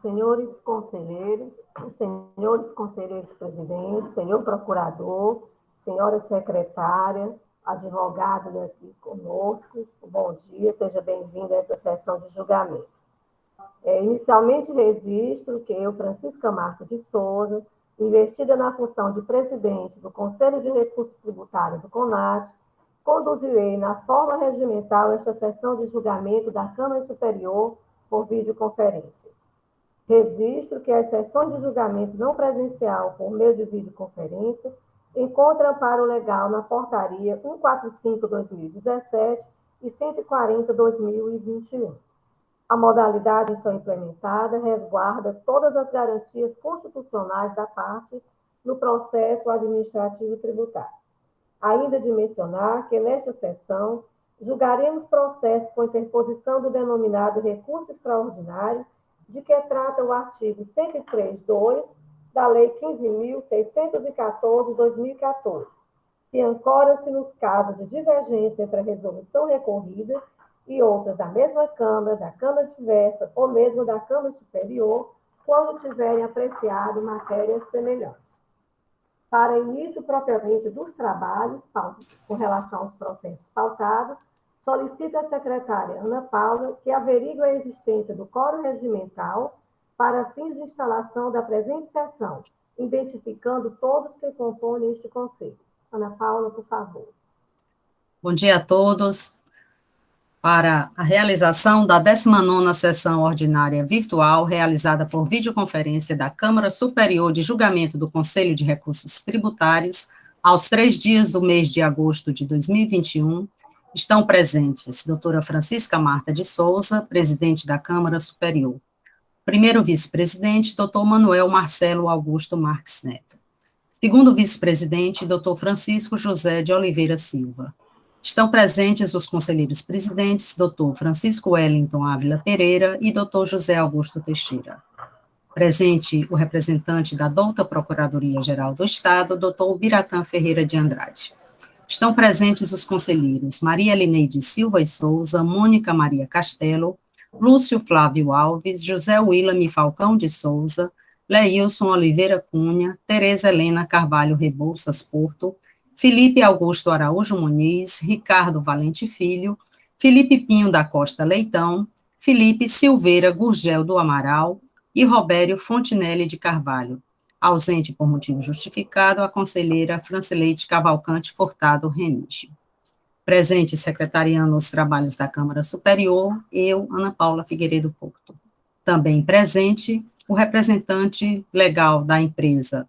senhores conselheiros presidentes, senhor procurador, senhora secretária, advogado aqui conosco, bom dia, seja bem-vindo a essa sessão de julgamento. Inicialmente registro que eu, Francisca Marta de Souza, investida na função de presidente do Conselho de Recursos Tributários do CONAT, conduzirei na forma regimental esta sessão de julgamento da Câmara Superior por videoconferência. Registro que as sessões de julgamento não presencial por meio de videoconferência encontram amparo legal na Portaria 145/2017 e 140/2021. A modalidade, então, implementada resguarda todas as garantias constitucionais da parte no processo administrativo tributário. Ainda de mencionar que, nesta sessão, julgaremos processo com interposição do denominado recurso extraordinário, de que trata o artigo 103.2 da Lei 15.614/2014, que ancora-se nos casos de divergência entre a resolução recorrida e outras da mesma Câmara, da Câmara diversa ou mesmo da Câmara Superior, quando tiverem apreciado matérias semelhantes. Para início propriamente dos trabalhos, com relação aos processos pautados, solicito à secretária Ana Paula que averigue a existência do quórum regimental para fins de instalação da presente sessão, identificando todos que compõem este conselho. Ana Paula, por favor. Bom dia a todos. Para a realização da 19ª sessão ordinária virtual, realizada por videoconferência da Câmara Superior de Julgamento do Conselho de Recursos Tributários, aos 3 dias do mês de agosto de 2021, estão presentes doutora Francisca Marta de Souza, presidente da Câmara Superior. Primeiro vice-presidente, doutor Manuel Marcelo Augusto Marques Neto. Segundo vice-presidente, doutor Francisco José de Oliveira Silva. Estão presentes os conselheiros presidentes, doutor Francisco Wellington Ávila Pereira e doutor José Augusto Teixeira. Presente o representante da douta Procuradoria-Geral do Estado, doutor Biratã Ferreira de Andrade. Estão presentes os conselheiros Maria Lineide Silva e Souza, Mônica Maria Castelo, Lúcio Flávio Alves, José Willame Falcão de Souza, Leilson Oliveira Cunha, Tereza Helena Carvalho Rebouças Porto, Felipe Augusto Araújo Muniz, Ricardo Valente Filho, Felipe Pinho da Costa Leitão, Felipe Silveira Gurgel do Amaral e Robério Fontinelli de Carvalho. Ausente por motivo justificado, a conselheira Francileide Cavalcante Furtado Remígio. Presente secretariando os trabalhos da Câmara Superior, eu, Ana Paula Figueiredo Porto. Também presente o representante legal da empresa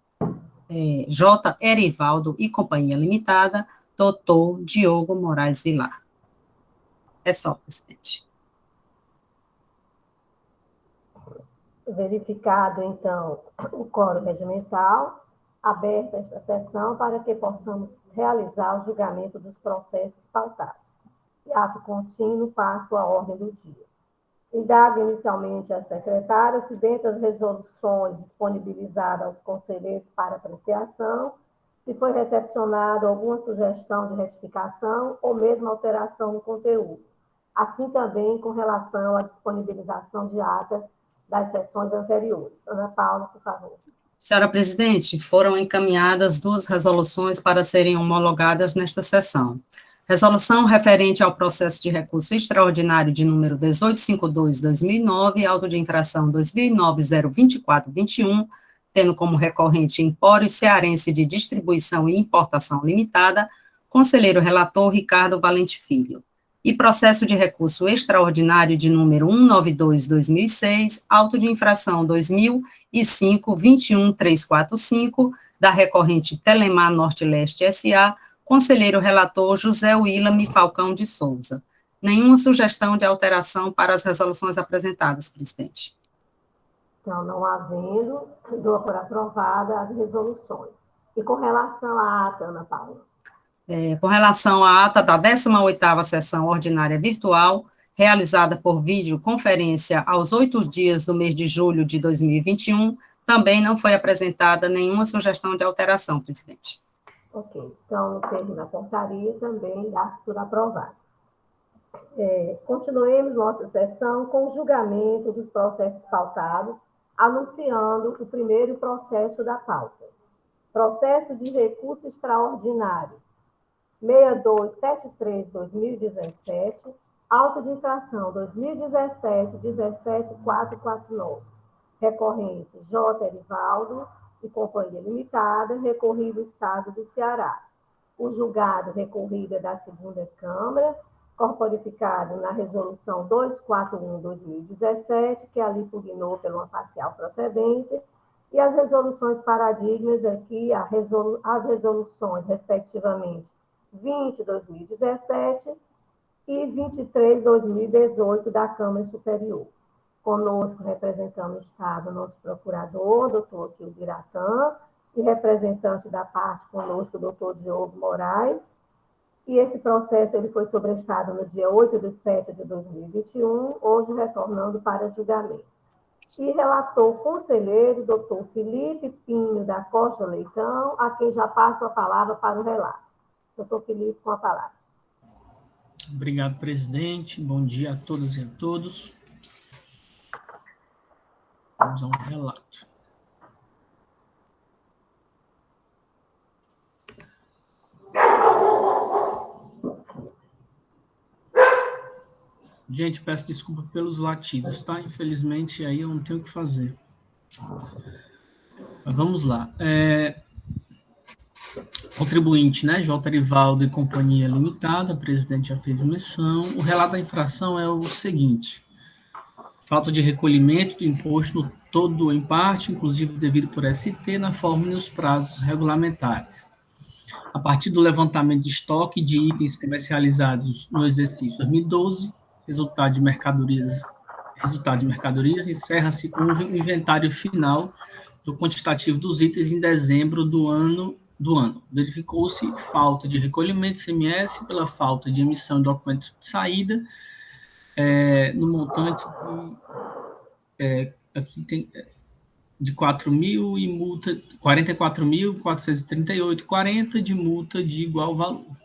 J. Erivaldo e Companhia Limitada, doutor Diogo Moraes Vilar. É só, presidente. Verificado, então, o quórum regimental, aberta esta sessão para que possamos realizar o julgamento dos processos pautados. E ato contínuo, passo à ordem do dia. Indago inicialmente a secretária se, dentre as resoluções disponibilizadas aos conselheiros para apreciação, se foi recepcionada alguma sugestão de retificação ou mesmo alteração no conteúdo. Assim também com relação à disponibilização de ata das sessões anteriores. Ana Paula, por favor. Senhora presidente, foram encaminhadas 2 resoluções para serem homologadas nesta sessão. Resolução referente ao processo de recurso extraordinário de número 1852/2009, auto de infração 2009-02421, tendo como recorrente Empório Cearense de Distribuição e Importação Limitada, conselheiro relator Ricardo Valente Filho. E processo de recurso extraordinário de número 192/2006, auto de infração 2005-21345, da recorrente Telemar Norte-Leste S.A., conselheiro relator José Willame Falcão de Souza. Nenhuma sugestão de alteração para as resoluções apresentadas, presidente. Então, não havendo, dou por aprovada as resoluções. E com relação à ata, Ana Paula? Com relação à ata da 18ª sessão ordinária virtual, realizada por videoconferência aos 8 dias do mês de julho de 2021, também não foi apresentada nenhuma sugestão de alteração, presidente. Ok, então, no termo da portaria, também dá-se por aprovado. Continuemos nossa sessão com o julgamento dos processos pautados anunciando o primeiro processo da pauta. Processo de recurso extraordinário 6273/2017, auto de infração 2017-17449, recorrente J. Erivaldo e Companhia Limitada, recorrido Estado do Ceará. O julgado recorrido é da segunda Câmara, corporificado na resolução 241/2017, que ali pugnou pela uma parcial procedência, e as resoluções paradigmas aqui, as resoluções, respectivamente, 20/2017 e 23/2018 da Câmara Superior. Conosco, representando o Estado, nosso procurador, doutor Aquil Biratã, e representante da parte conosco, doutor Diogo Moraes. E esse processo ele foi sobrestado no dia 8/7/2021, hoje retornando para julgamento. E relator conselheiro, doutor Felipe Pinho da Costa Leitão, a quem já passo a palavra para o relato. Doutor Felipe, com a palavra. Obrigado, presidente. Bom dia a todas e a todos. Vamos ao relato. Gente, peço desculpa pelos latidos, tá? Infelizmente, aí eu não tenho o que fazer. Mas vamos lá. Contribuinte, né? J. Erivaldo e Companhia Limitada, o presidente já fez menção. O relato da infração é o seguinte: falta de recolhimento do imposto no todo ou em parte, inclusive devido por ST, na forma e nos prazos regulamentares. A partir do levantamento de estoque de itens comercializados no exercício 2012, resultado de mercadorias, encerra-se com o inventário final do quantitativo dos itens em dezembro do ano. Verificou-se falta de recolhimento de ICMS pela falta de emissão de documentos de saída, no montante aqui tem de 4.000 e multa 44.438,40 de multa de igual valor.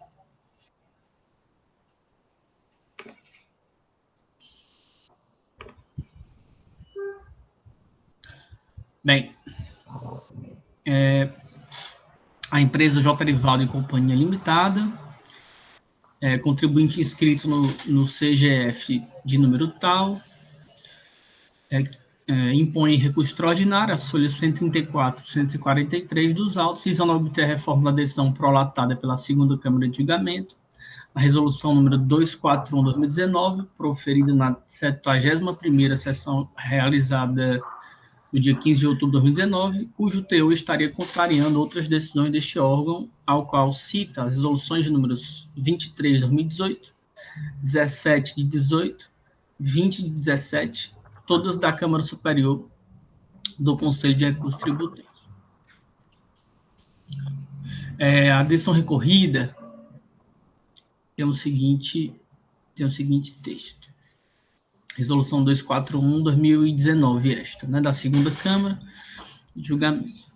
Bem, a empresa J. Erivaldo e Companhia Limitada, contribuinte inscrito no CGF de número tal, impõe recurso extraordinário, as folhas 134 e 143 dos autos, visando obter a reforma da decisão prolatada pela segunda Câmara de Julgamento, a resolução número 241/2019, proferida na 71ª sessão realizada no dia 15 de outubro de 2019, cujo teor estaria contrariando outras decisões deste órgão, ao qual cita as resoluções de números 23 de 2018, 17 de 18, 20 de 17, todas da Câmara Superior do Conselho de Recursos Tributários. A decisão recorrida tem o seguinte texto. Resolução 241/2019, esta, né, da segunda Câmara de Julgamento.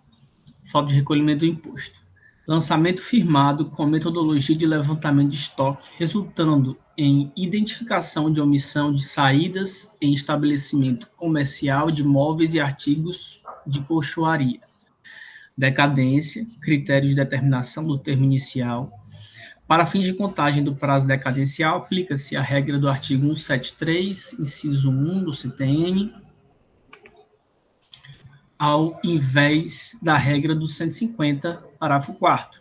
Falta de recolhimento do imposto. Lançamento firmado com metodologia de levantamento de estoque, resultando em identificação de omissão de saídas em estabelecimento comercial de móveis e artigos de colchoaria. Decadência, critério de determinação do termo inicial. Para fins de contagem do prazo decadencial, aplica-se a regra do artigo 173, inciso 1 do CTN, ao invés da regra do 150, parágrafo 4º.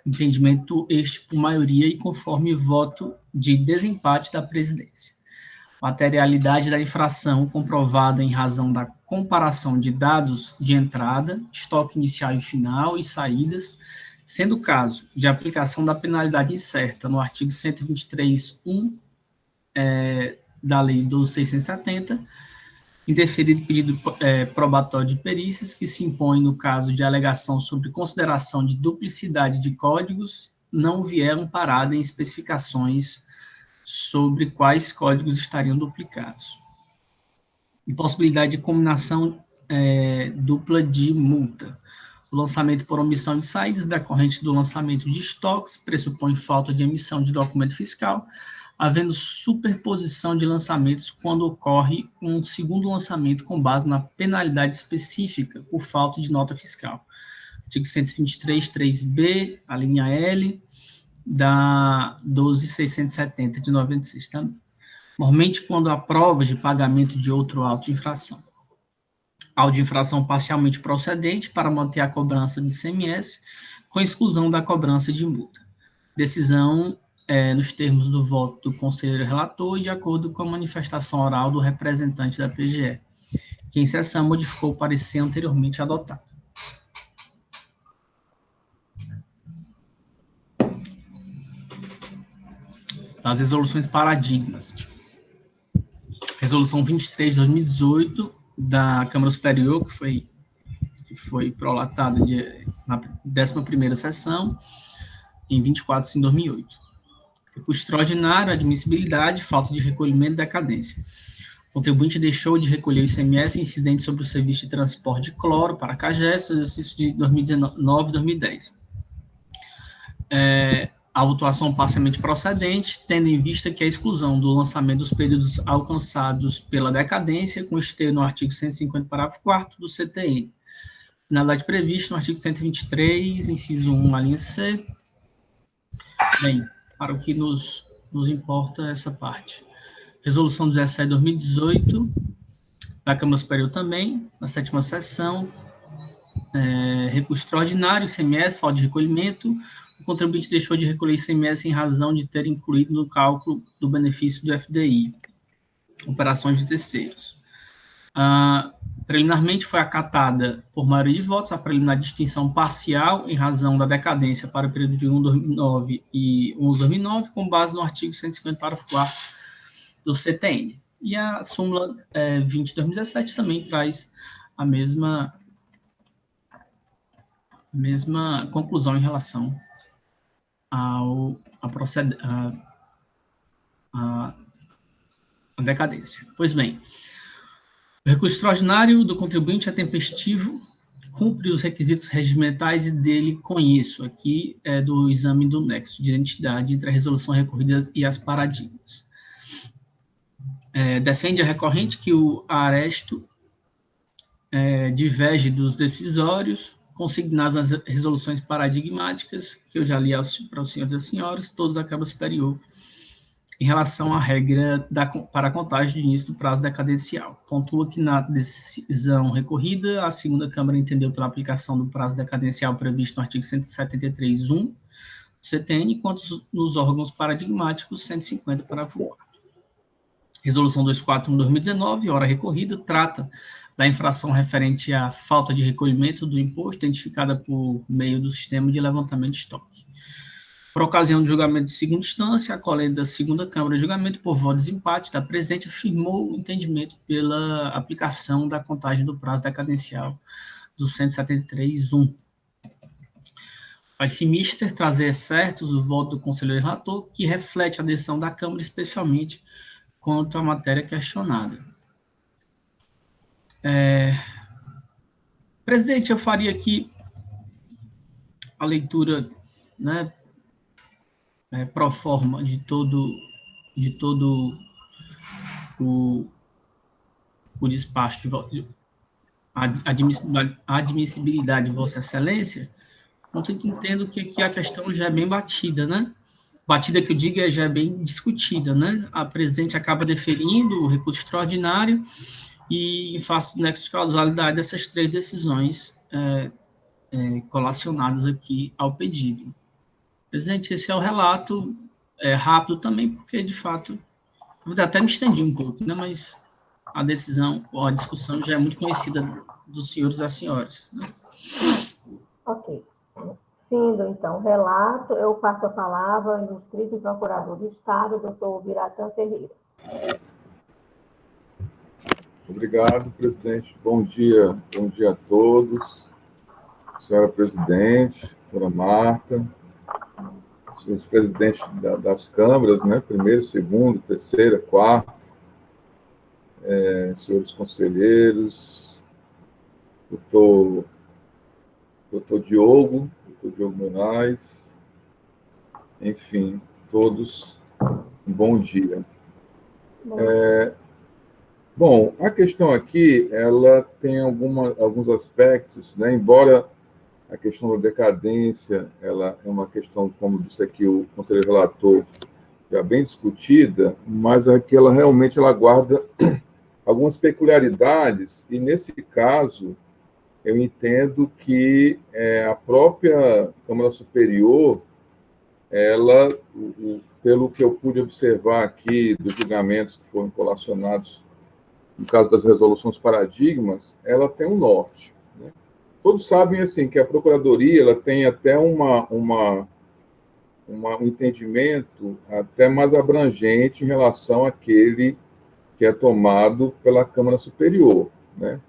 Entendimento este por maioria e conforme voto de desempate da presidência. Materialidade da infração comprovada em razão da comparação de dados de entrada, estoque inicial e final e saídas, sendo o caso de aplicação da penalidade incerta no artigo 123.1 da Lei 12.670, indeferido pedido probatório de perícias que se impõe no caso de alegação sobre consideração de duplicidade de códigos, não vier amparada em especificações sobre quais códigos estariam duplicados. Impossibilidade de combinação dupla de multa. O lançamento por omissão de saídas decorrente do lançamento de estoques pressupõe falta de emissão de documento fiscal, havendo superposição de lançamentos quando ocorre um segundo lançamento com base na penalidade específica por falta de nota fiscal. Artigo 123, 3b, a linha L, da 12.670 de 96 também. Normalmente, quando há provas de pagamento de outro auto de infração. Auto de infração parcialmente procedente para manter a cobrança de ICMS, com exclusão da cobrança de multa. Decisão nos termos do voto do conselheiro relator e de acordo com a manifestação oral do representante da PGE, que em sessão modificou o parecer anteriormente adotado. As resoluções paradigmas. Resolução 23 de 2018 da Câmara Superior, que foi prolatada na 11ª sessão, em 24 de 2008. Recurso extraordinário, admissibilidade, falta de recolhimento e decadência. O contribuinte deixou de recolher o ICMS incidente sobre o serviço de transporte de cloro para a CAGES no exercício de 2019 e 2010. A autuação parcialmente procedente, tendo em vista que a exclusão do lançamento dos períodos alcançados pela decadência, com esteio no artigo 150, parágrafo 4º do CTN. Finalidade prevista no artigo 123, inciso 1, a linha C. Bem, para o que nos importa essa parte. Resolução 17 de 2018, da Câmara Superior também, na 7ª sessão, recurso extraordinário, ICMS, falta de recolhimento, o contribuinte deixou de recolher ICMS em razão de ter incluído no cálculo do benefício do FDI, operações de terceiros. Preliminarmente foi acatada por maioria de votos a preliminar de extinção parcial em razão da decadência para o período de 1/2009 e 11/2009, com base no artigo 150, parágrafo 4º do CTN. E a súmula 20 de 2017 também traz a mesma conclusão em relação à decadência. Pois bem, o recurso extraordinário do contribuinte é tempestivo, cumpre os requisitos regimentais e dele conheço. Aqui é do exame do nexo de identidade entre a resolução recorrida e as paradigmas. Defende a recorrente que o aresto diverge dos decisórios consignados nas resoluções paradigmáticas, que eu já li para os senhores e as senhoras, todos da Câmara Superior, em relação à regra para a contagem de início do prazo decadencial. Pontua que na decisão recorrida, a segunda Câmara entendeu pela aplicação do prazo decadencial previsto no artigo 173.1 do CTN, enquanto nos órgãos paradigmáticos 150, parágrafo 4. Resolução 241/2019, hora recorrida, trata da infração referente à falta de recolhimento do imposto identificada por meio do sistema de levantamento de estoque. Por ocasião do julgamento de segunda instância, a colega da segunda Câmara de Julgamento, por voto de desempate da presidente, afirmou o entendimento pela aplicação da contagem do prazo decadencial do 173.1. Vai-se mister trazer excertos do voto do conselheiro relator, que reflete a decisão da Câmara, especialmente quanto à matéria questionada. Presidente, eu faria aqui a leitura, pro forma de todo o despacho de admissibilidade de Vossa Excelência. Então, eu entendo que aqui a questão já é bem batida, né? Batida que eu digo já é bem discutida, né? A presidente acaba deferindo o recurso extraordinário e em face do nexo de causalidade dessas 3 decisões colacionadas aqui ao pedido. Presidente, esse é o relato, rápido também, porque, de fato, eu até me estendi um pouco, né, mas a decisão, ou a discussão já é muito conhecida dos senhores e das senhoras. Né? Ok. Findo, então, o relato, eu passo a palavra ao ilustríssimo procurador do Estado, doutor Biratã Ferreira. Obrigado, presidente. Bom dia a todos. Senhora presidente, doutora Marta, senhores presidentes das câmaras, né? Primeiro, segundo, terceira, quarta, senhores conselheiros, doutor Diogo Moraes, enfim, todos Bom dia. Bom, a questão aqui, ela tem alguns aspectos, né? Embora a questão da decadência, ela é uma questão, como disse aqui o conselheiro relator, já bem discutida, mas aqui ela realmente guarda algumas peculiaridades, e nesse caso, eu entendo que a própria Câmara Superior, ela, pelo que eu pude observar aqui dos julgamentos que foram colacionados no caso das resoluções paradigmas, ela tem um norte, né? Todos sabem assim que a Procuradoria ela tem até um entendimento até mais abrangente em relação àquele que é tomado pela Câmara Superior, né?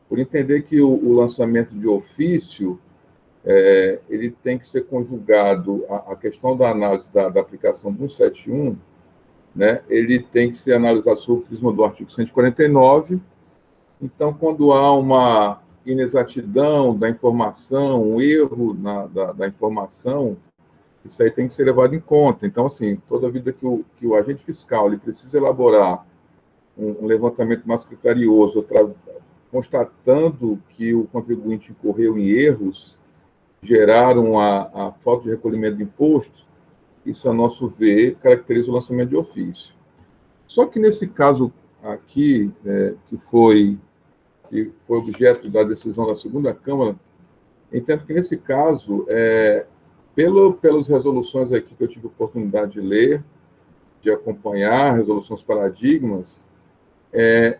Por entender que o lançamento de ofício ele tem que ser conjugado a questão da análise da aplicação do 171, né? Ele tem que ser analisado sob o prisma do artigo 149. Então, quando há uma inexatidão da informação, um erro da informação, isso aí tem que ser levado em conta. Então, assim, toda vida que o agente fiscal ele precisa elaborar um levantamento mais criterioso, constatando que o contribuinte incorreu em erros, geraram a falta de recolhimento de imposto, isso, a nosso ver, caracteriza o lançamento de ofício. Só que nesse caso aqui, que foi objeto da decisão da segunda Câmara, entendo que nesse caso, pelas resoluções aqui que eu tive a oportunidade de ler, de acompanhar, resoluções paradigmas,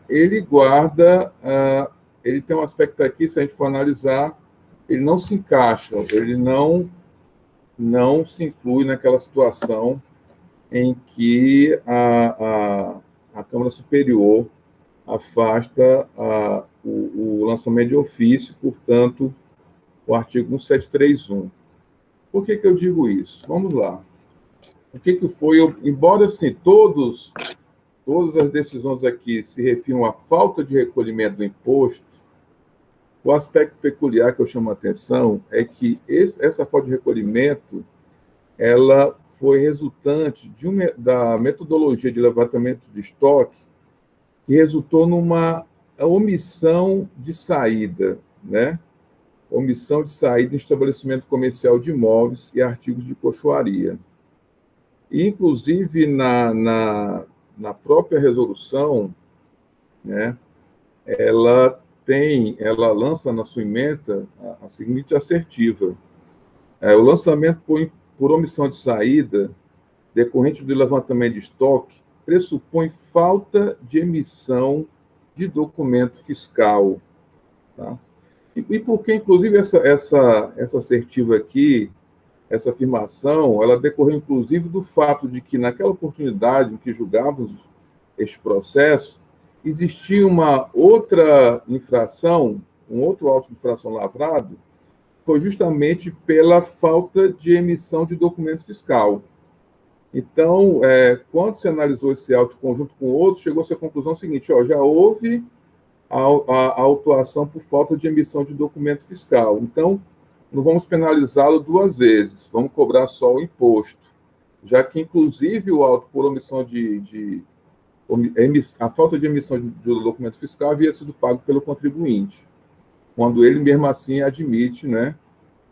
ele ele tem um aspecto aqui, se a gente for analisar, ele não se encaixa, ele não se inclui naquela situação em que a Câmara Superior afasta o lançamento de ofício, portanto, o artigo 1731. Por que eu digo isso? Vamos lá. O que foi? Embora, assim, todas as decisões aqui se refiram à falta de recolhimento do imposto, o aspecto peculiar que eu chamo a atenção é que essa falta de recolhimento ela foi resultante da metodologia de levantamento de estoque que resultou numa omissão de saída, né? Omissão de saída em estabelecimento comercial de imóveis e artigos de cochoaria. E, inclusive, na própria resolução, né, ela lança na sua ementa a seguinte assertiva: o lançamento por omissão de saída, decorrente do levantamento de estoque, pressupõe falta de emissão de documento fiscal. Tá? E porque, inclusive, essa assertiva aqui, essa afirmação, ela decorreu, inclusive, do fato de que, naquela oportunidade em que julgávamos este processo, existia uma outra infração, um outro auto de infração lavrado, foi justamente pela falta de emissão de documento fiscal. Então, quando se analisou esse auto conjunto com outros, chegou-se à conclusão seguinte: já houve a autuação por falta de emissão de documento fiscal. Então, não vamos penalizá-lo duas vezes, vamos cobrar só o imposto, já que, inclusive, o auto por omissão a falta de emissão de documento fiscal havia sido pago pelo contribuinte, quando ele mesmo assim admite, né,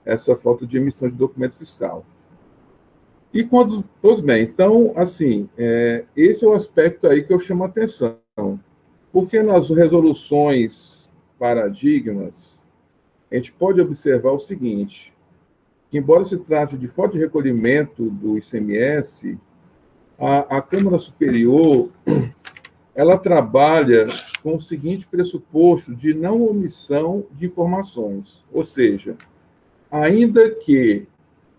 essa falta de emissão de documento fiscal. E pois bem, então, assim, esse é o aspecto aí que eu chamo a atenção, porque nas resoluções paradigmas, a gente pode observar o seguinte, que embora se trate de falta de recolhimento do ICMS, a Câmara Superior, ela trabalha com o seguinte pressuposto de não omissão de informações, ou seja, ainda que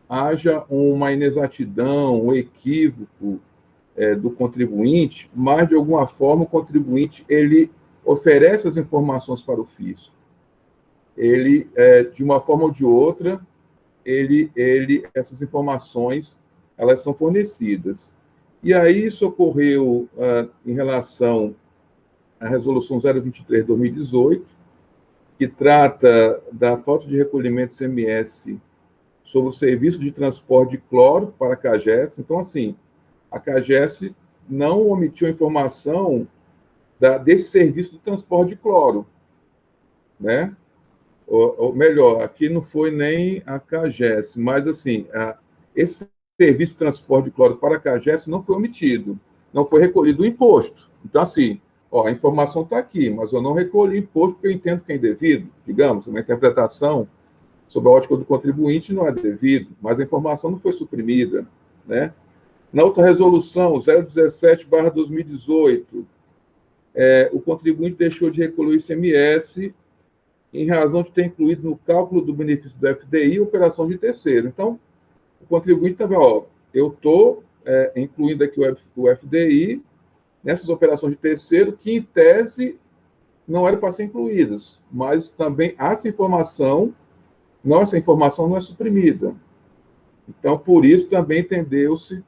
haja uma inexatidão, um equívoco do contribuinte, mas, de alguma forma, o contribuinte ele oferece as informações para o fisco. Ele, de uma forma ou de outra, essas informações elas são fornecidas. E aí isso ocorreu em relação à Resolução 023 de 2018, que trata da falta de recolhimento ICMS sobre o serviço de transporte de cloro para a CAGES. Então, assim, a CAGES não omitiu a informação desse serviço de transporte de cloro, né? Ou melhor, aqui não foi nem a CAGES, mas, assim, esse serviço de transporte de cloro para a CAGES não foi omitido, não foi recolhido o imposto. Então, assim, a informação está aqui, mas eu não recolhi imposto porque eu entendo que é indevido, digamos, uma interpretação sob a ótica do contribuinte não é devido, mas a informação não foi suprimida, né? Na outra resolução, 017/2018, o contribuinte deixou de recolher o ICMS em razão de ter incluído no cálculo do benefício do FDI operação de terceiro. Então, o contribuinte também, eu estou incluindo aqui o FDI nessas operações de terceiro, que, em tese, não eram para ser incluídas, mas também essa informação não é suprimida. Então, por isso, também entendeu-se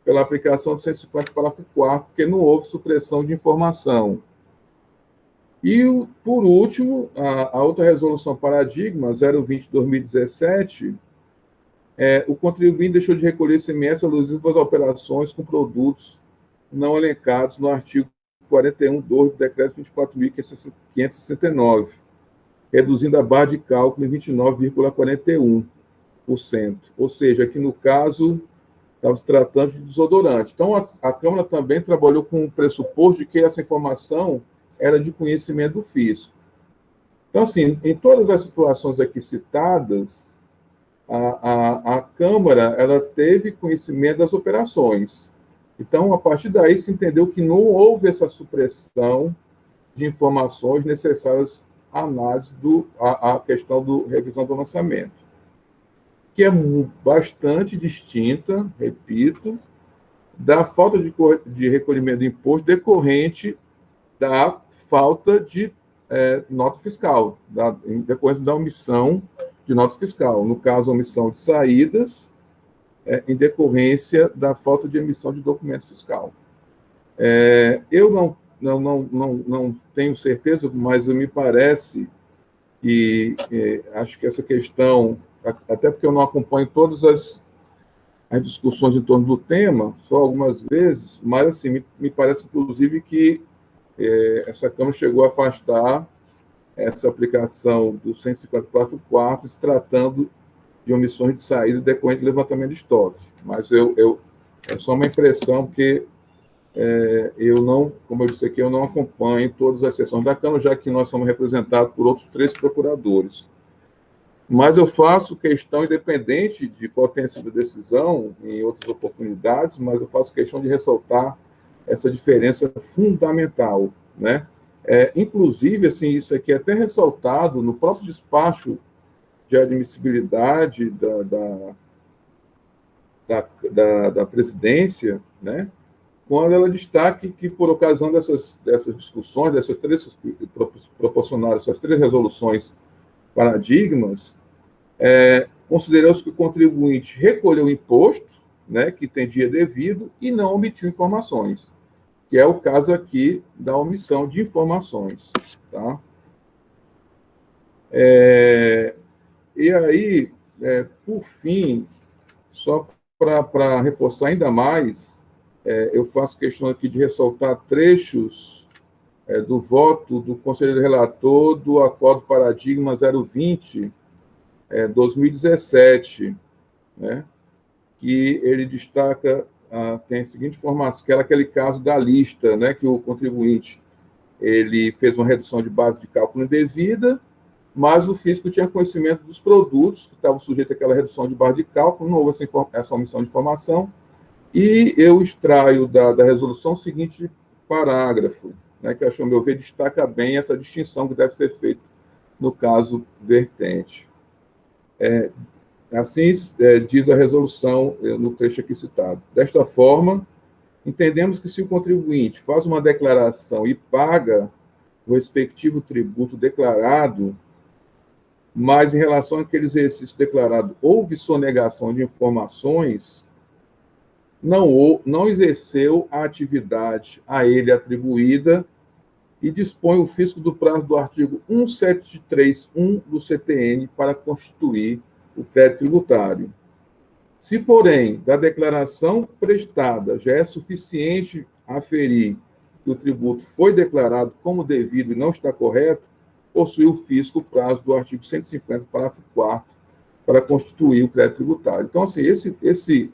pela aplicação do 150, parágrafo 4º, porque não houve supressão de informação. E, por último, a outra resolução paradigma, 020/2017, o contribuinte deixou de recolher ICMS alusivo às operações com produtos não elencados no artigo 41(2) do decreto 24.569, reduzindo a barra de cálculo em 29,41%. Ou seja, aqui no caso, estava se tratando de desodorante. Então, a Câmara também trabalhou com o pressuposto de que essa informação era de conhecimento do fisco. Então, assim, em todas as situações aqui citadas, a Câmara ela teve conhecimento das operações. Então, a partir daí, se entendeu que não houve essa supressão de informações necessárias à análise à questão da revisão do lançamento, que é bastante distinta, repito, da falta de recolhimento de imposto decorrente da falta de nota fiscal, em decorrência da omissão de nota fiscal. No caso, a omissão de saídas, em decorrência da falta de emissão de documento fiscal. Eu não tenho certeza, mas me parece, e acho que essa questão, até porque eu não acompanho todas as discussões em torno do tema, só algumas vezes, mas assim, me parece, inclusive, que essa Câmara chegou a afastar essa aplicação do 150, parágrafo 4º, se tratando de omissões de saída decorrente de levantamento de estoque. Mas é só uma impressão, porque eu não, como eu disse aqui, eu não acompanho todas as sessões da Câmara, já que nós somos representados por outros 3 procuradores. Mas eu faço questão, independente de qual tenha sido a decisão, em outras oportunidades, mas eu faço questão de ressaltar essa diferença fundamental, né? Inclusive, assim, isso aqui é até ressaltado no próprio despacho de admissibilidade da presidência, né? Quando ela destaca que, por ocasião dessas discussões, proporcionaram essas 3 resoluções paradigmas, considerou-se que o contribuinte recolheu o imposto, né, que tendia devido, e não omitiu informações, que é o caso aqui da omissão de informações. Tá? E aí, por fim, só para reforçar ainda mais, eu faço questão aqui de ressaltar trechos do voto do conselheiro relator do Acordo Paradigma 020/2017, né, que ele destaca, tem a seguinte informação, que era aquele caso da lista, né, que o contribuinte ele fez uma redução de base de cálculo indevida, mas o fisco tinha conhecimento dos produtos que estavam sujeitos àquela redução de base de cálculo, não houve essa omissão de informação, e eu extraio da resolução o seguinte parágrafo, né, que, ao meu ver, destaca bem essa distinção que deve ser feita no caso vertente. Assim diz a resolução no trecho aqui citado. Desta forma, entendemos que se o contribuinte faz uma declaração e paga o respectivo tributo declarado, mas em relação àquele exercício declarado houve sonegação de informações, não exerceu a atividade a ele atribuída e dispõe o fisco do prazo do artigo 173.1 do CTN para constituir o crédito tributário. Se, porém, da declaração prestada já é suficiente aferir que o tributo foi declarado como devido e não está correto, possui o fisco o prazo do artigo 150, parágrafo 4º, para constituir o crédito tributário. Então, assim, esse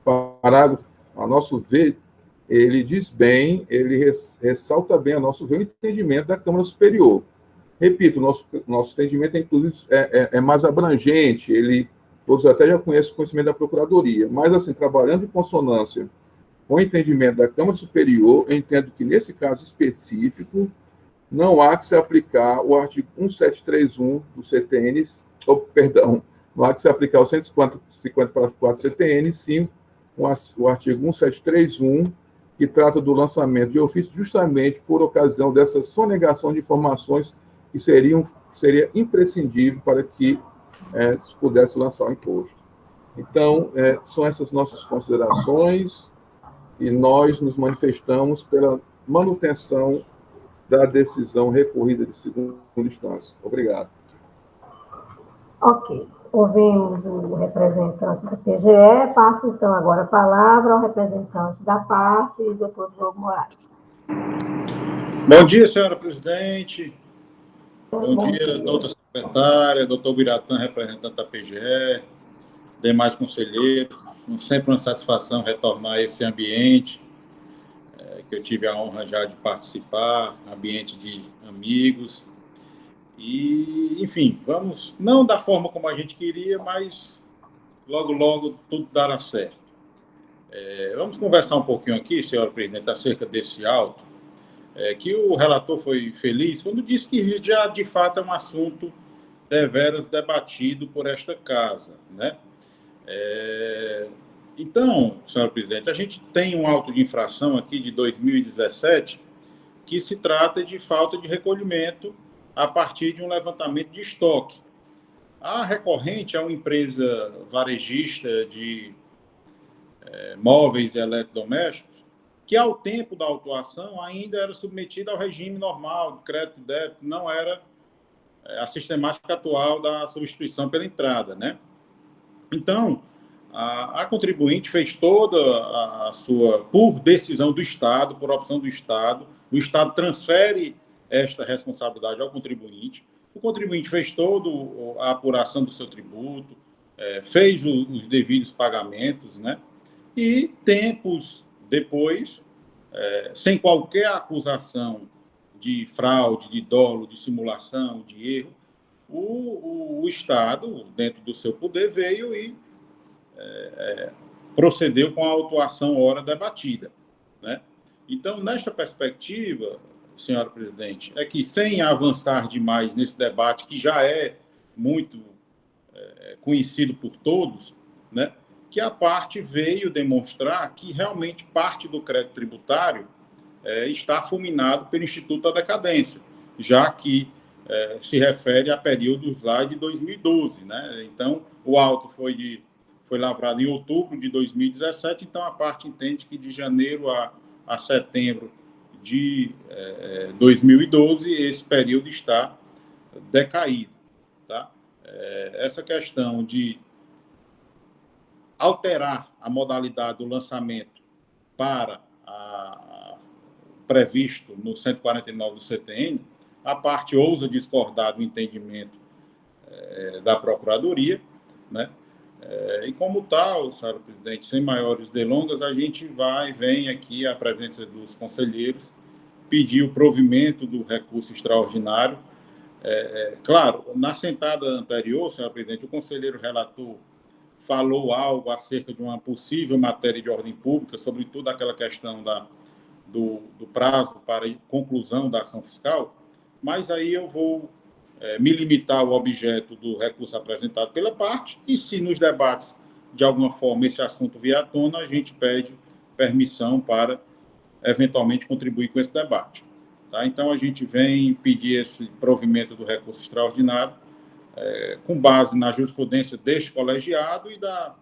parágrafo, a nosso ver, ele diz bem, ele ressalta bem, a nosso ver, o entendimento da Câmara Superior. Repito, nosso entendimento, inclusive, é mais abrangente, todos até já conhecem o conhecimento da Procuradoria, mas, assim, trabalhando em consonância com o entendimento da Câmara Superior, eu entendo que, nesse caso específico, não há que se aplicar o artigo 1731 do CTN, não há que se aplicar o 150, parágrafo 4 do CTN, sim o artigo 1731, que trata do lançamento de ofício justamente por ocasião dessa sonegação de informações que seria imprescindível para que se pudesse lançar o imposto. Então, são essas nossas considerações e nós nos manifestamos pela manutenção da decisão recorrida de segunda instância. Obrigado. Ok. Ouvimos o representante da PGE. Passo, então, agora a palavra ao representante da parte, doutor Diogo Moraes. Bom dia, senhora presidente. Bom dia, doutora secretária, doutor Biratã, representante da PGE, demais conselheiros. Sempre uma satisfação retornar a esse ambiente que eu tive a honra já de participar, ambiente de amigos. E, enfim, vamos, não da forma como a gente queria, mas logo, logo tudo dará certo. Vamos conversar um pouquinho aqui, senhora presidente, acerca desse auto, que o relator foi feliz quando disse que já, de fato, é um assunto deveras debatido por esta casa, né? Então, senhora presidente, a gente tem um auto de infração aqui de 2017 que se trata de falta de recolhimento a partir de um levantamento de estoque. A recorrente é uma empresa varejista de móveis e eletrodomésticos que, ao tempo da autuação, ainda era submetida ao regime normal de crédito e débito, não era a sistemática atual da substituição pela entrada, né? Então, a contribuinte fez toda a sua, por decisão do Estado, por opção do Estado, o Estado transfere esta responsabilidade ao contribuinte, o contribuinte fez toda a apuração do seu tributo, fez os devidos pagamentos, né? E tempos depois, sem qualquer acusação de fraude, de dolo, de simulação, de erro, o Estado, dentro do seu poder, veio e procedeu com a autuação ora debatida, né? Então, nesta perspectiva, senhora presidente, é que, sem avançar demais nesse debate, que já é muito conhecido por todos, né, que a parte veio demonstrar que realmente parte do crédito tributário está fulminado pelo Instituto da Decadência, já que se refere a períodos lá de 2012, né? Então, o auto foi lavrado em outubro de 2017, então a parte entende que de janeiro a setembro de 2012 esse período está decaído, tá? Essa questão de alterar a modalidade do lançamento para previsto no 149 do CTN, a parte ousa discordar do entendimento da Procuradoria, né? E como tal, senhora presidente, sem maiores delongas, a gente vem aqui à presença dos conselheiros pedir o provimento do recurso extraordinário. Claro, na sentada anterior, senhora presidente, o conselheiro relator falou algo acerca de uma possível matéria de ordem pública, sobretudo aquela questão do prazo para conclusão da ação fiscal, mas aí eu vou me limitar ao objeto do recurso apresentado pela parte e, se nos debates, de alguma forma, esse assunto vier à tona, a gente pede permissão para, eventualmente, contribuir com esse debate. Tá? Então, a gente vem pedir esse provimento do recurso extraordinário com base na jurisprudência deste colegiado e da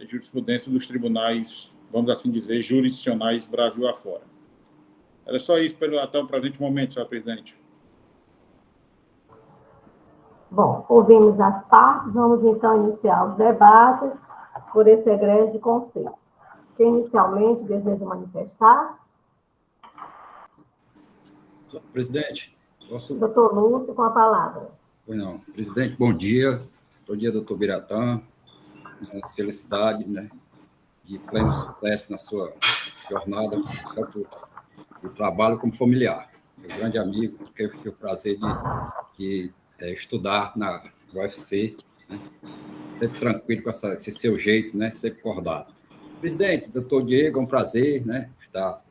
jurisprudência dos tribunais, vamos assim dizer, jurisdicionais Brasil afora. Era só isso até o presente momento, senhor presidente. Bom, ouvimos as partes, vamos então iniciar os debates. por esse egrégio conselho. Quem inicialmente deseja manifestar-se? Presidente, posso... Doutor Lúcio, com a palavra. Pois não. Presidente, bom dia. Bom dia, doutor Biratã. Felicidades, né? De pleno sucesso na sua jornada, tanto de trabalho como familiar. Meu grande amigo, que eu tive o prazer de estudar na UFC, né? Sempre tranquilo com esse seu jeito, né? Sempre acordado. Presidente, doutor Diego, é um prazer, né? Estar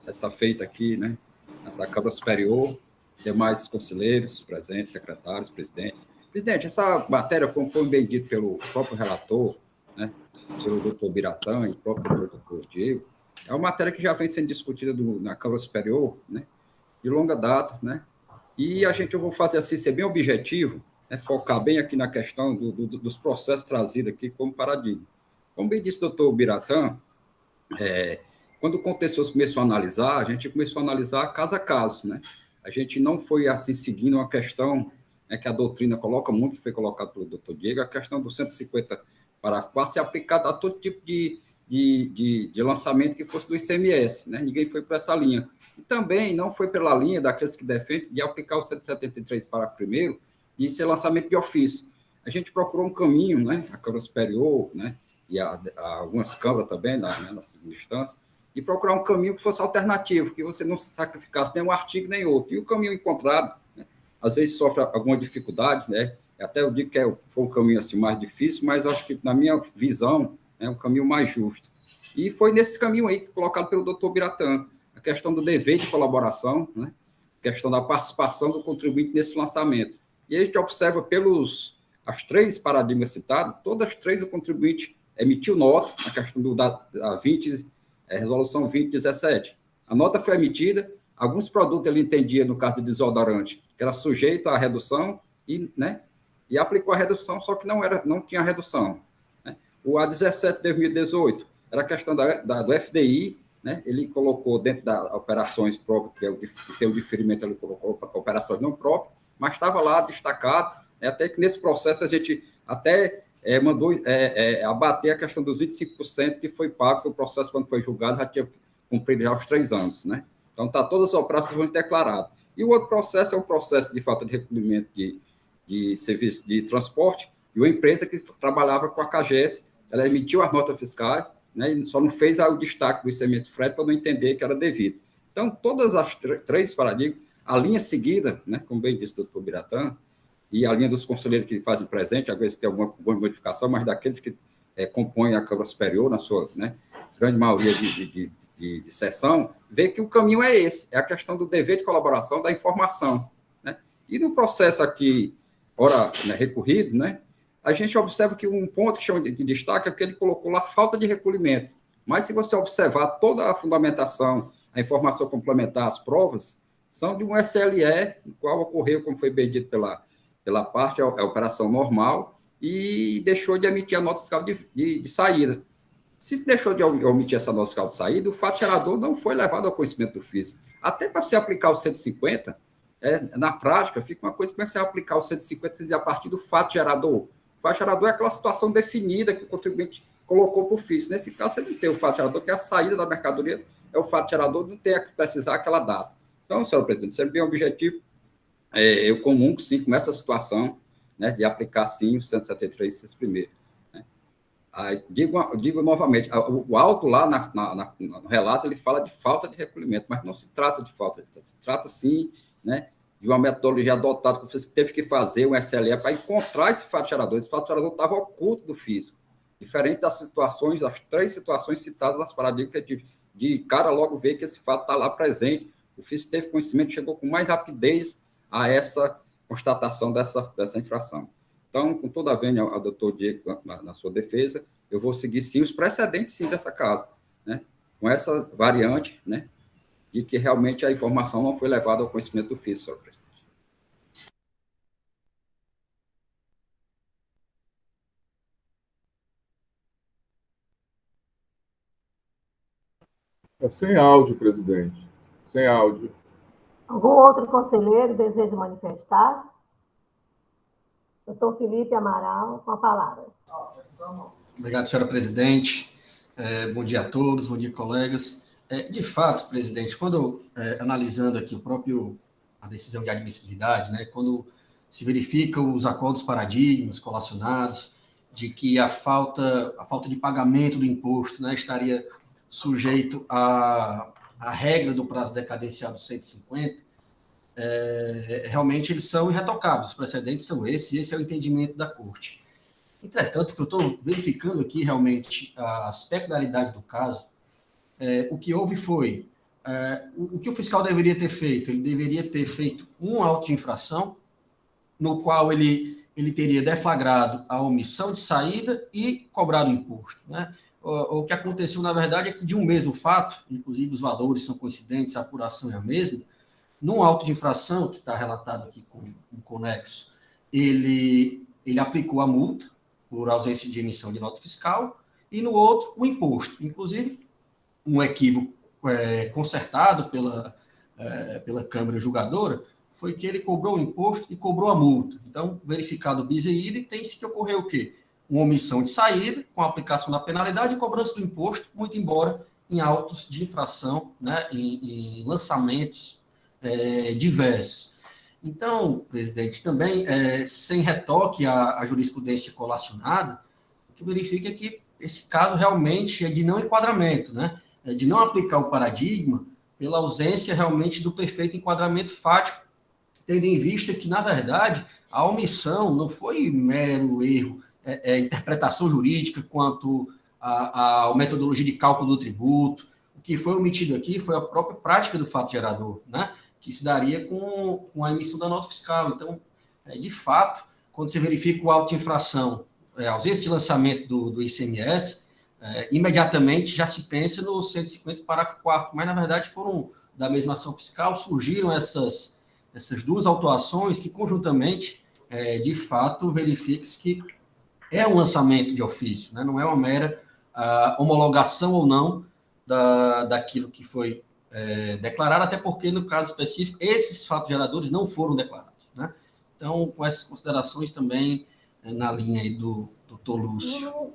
nessa feita aqui, né? Nessa Câmara Superior, demais conselheiros presentes, secretários, presidente. Presidente, essa matéria, como foi bem dito pelo próprio relator, né? Pelo doutor Biratã e próprio doutor Diego, é uma matéria que já vem sendo discutida na Câmara Superior, né? De longa data, né? E eu vou fazer assim, ser bem objetivo, né? Focar bem aqui na questão dos processos trazidos aqui como paradigma. Como bem disse o doutor Biratã, quando o contencioso começou a analisar, a gente começou a analisar caso a caso, né? A gente não foi assim seguindo uma questão, né, que a doutrina coloca muito, que foi colocado pelo doutor Diego, a questão do 150 parágrafo 4 ser aplicado a todo tipo de lançamento que fosse do ICMS, né? Ninguém foi por essa linha. E também não foi pela linha daqueles que defendem de aplicar o 173 parágrafo 1º e ser lançamento de ofício. A gente procurou um caminho, né? A Câmara Superior, né? E algumas câmaras também, na segunda instância, e procurar um caminho que fosse alternativo, que você não sacrificasse nem um artigo nem outro. E o caminho encontrado, né, às vezes sofre alguma dificuldade, né? Até eu digo que foi um caminho assim, mais difícil, mas acho que, na minha visão, é um caminho mais justo. E foi nesse caminho aí colocado pelo doutor Biratã, a questão do dever de colaboração, né? A questão da participação do contribuinte nesse lançamento. E a gente observa as 3 paradigmas citados, todas as 3 o contribuinte emitiu nota, a questão da resolução 2017. A nota foi emitida, alguns produtos ele entendia, no caso de desodorante, que era sujeito à redução, e aplicou a redução, só que não tinha redução. Né? O A17 de 2018 era a questão do FDI, né? Ele colocou dentro das operações próprias, que tem o diferimento, ele colocou operações não próprias, mas estava lá destacado, até que nesse processo a gente até mandou abater a questão dos 25% que foi pago, que o processo, quando foi julgado, já tinha cumprido já os 3 anos. Né? Então, está todas as operações declaradas. E o outro processo é o processo de falta de recolhimento de serviço de transporte, e uma empresa que trabalhava com a CAGES, ela emitiu as notas fiscais, né, e só não fez o destaque do ICMS frete para não entender que era devido. Então, todas as 3 paradigmas, a linha seguida, né, como bem disse o doutor Biratã, e a linha dos conselheiros que fazem presente, às vezes tem alguma modificação, mas daqueles que compõem a Câmara Superior, na sua grande maioria de sessão, vê que o caminho é esse, é a questão do dever de colaboração, da informação. Né? E no processo aqui, recorrido, né, a gente observa que um ponto que chama de destaque é que ele colocou lá falta de recolhimento. Mas se você observar toda a fundamentação, a informação complementar, as provas, são de um SLE, no qual ocorreu, como foi bem dito pela parte, a operação normal, e deixou de emitir a nota fiscal de saída. Se deixou de omitir essa nota fiscal de saída, o fato gerador não foi levado ao conhecimento do físico. Até para você aplicar o 150, na prática, fica uma coisa, como é que você vai aplicar o 150 a partir do fato gerador? O fato gerador é aquela situação definida que o contribuinte colocou para o físico. Nesse caso, você não tem o fato gerador, que é a saída da mercadoria, é o fato gerador, não tem que precisar aquela data. Então, senhor presidente, sempre bem objetivo, eu comungo, sim, com essa situação, né, de aplicar, sim, o 173 primeiro. Né. Aí, digo novamente, o auto lá no relato, ele fala de falta de recolhimento, mas não se trata de falta, se trata, sim, né, de uma metodologia adotada, que você teve que fazer um SLE para encontrar esse fato gerador. Esse fato gerador estava oculto do físico, diferente das 3 situações citadas nas paradigmas, que de cara logo ver que esse fato está lá presente. O físico teve conhecimento, chegou com mais rapidez a essa constatação dessa infração. Então, com toda a vênia ao doutor Diego, na sua defesa, eu vou seguir, sim, os precedentes, sim, dessa casa, né? Com essa variante, né, de que realmente a informação não foi levada ao conhecimento do físico, senhor presidente. Sem áudio, presidente. Sem áudio. Algum outro conselheiro deseja manifestar-se? Doutor Felipe Amaral, com a palavra. Obrigado, senhora presidente. Bom dia a todos, bom dia, colegas. De fato, presidente, quando analisando aqui a decisão de admissibilidade, né, quando se verificam os acordos paradigmas colacionados de que a falta de pagamento do imposto, né, estaria sujeito à regra do prazo decadencial do 150, realmente eles são irretocáveis, os precedentes são esse é o entendimento da Corte. Entretanto, que eu estou verificando aqui realmente as peculiaridades do caso, o que houve foi, o que o fiscal deveria ter feito? Ele deveria ter feito um auto de infração, no qual ele teria deflagrado a omissão de saída e cobrado o imposto, né? O que aconteceu, na verdade, é que de um mesmo fato, inclusive os valores são coincidentes, a apuração é a mesma, num auto de infração, que está relatado aqui com um conexo, ele aplicou a multa por ausência de emissão de nota fiscal, e no outro, o imposto. Inclusive, um equívoco consertado pela Câmara Julgadora foi que ele cobrou o imposto e cobrou a multa. Então, verificado o bis e idem, tem-se que ocorrer o quê? Uma omissão de saída, com a aplicação da penalidade e cobrança do imposto, muito embora em autos de infração, né, em lançamentos diversos. Então, presidente, também, sem retoque à jurisprudência colacionada, o que verifica é que esse caso realmente é de não enquadramento, né? De não aplicar o paradigma pela ausência realmente do perfeito enquadramento fático, tendo em vista que, na verdade, a omissão não foi mero erro, interpretação jurídica quanto à metodologia de cálculo do tributo. O que foi omitido aqui foi a própria prática do fato gerador, né? Que se daria com a emissão da nota fiscal. Então, de fato, quando você verifica o auto de infração, a ausência de lançamento do ICMS, imediatamente já se pensa no 150, parágrafo 4º, mas, na verdade, foram da mesma ação fiscal, surgiram essas duas autuações que, conjuntamente, de fato, verifica-se que é um lançamento de ofício, né? Não é uma mera homologação ou não daquilo que foi declarado, até porque, no caso específico, esses fatos geradores não foram declarados, né? Então, com essas considerações também, na linha aí do doutor Lúcio.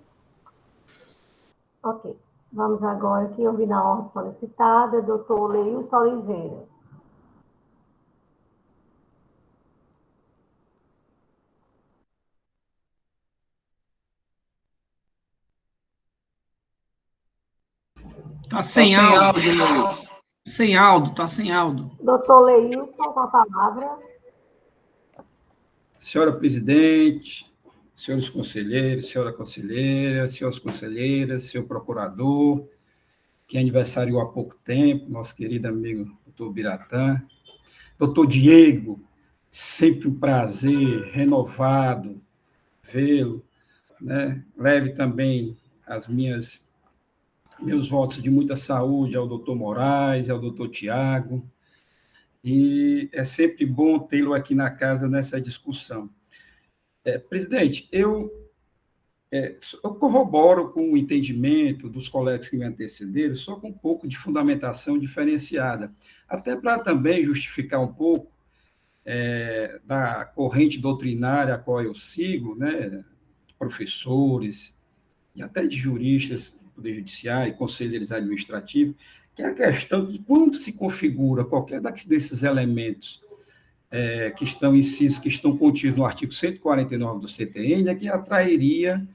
Ok. Vamos agora aqui ouvir na ordem solicitada, doutor Leilson Oliveira. Está sem áudio. Sem áudio, está sem áudio. Doutor Leilson, com a palavra. Senhora presidente, senhores conselheiros, senhora conselheira, senhoras conselheiras, senhor procurador, que aniversariou há pouco tempo, nosso querido amigo doutor Biratã, doutor Diego, sempre um prazer renovado vê-lo, né? Leve também meus votos de muita saúde ao doutor Moraes, ao doutor Tiago, e é sempre bom tê-lo aqui na casa nessa discussão. Presidente, eu corroboro com o entendimento dos colegas que me antecederam, só com um pouco de fundamentação diferenciada, até para também justificar um pouco da corrente doutrinária a qual eu sigo, né, professores e até de juristas do Poder Judiciário e conselheiros administrativos, que é a questão de quando se configura qualquer desses elementos que estão incisos, que estão contidos no artigo 149 do CTN, é que atrairia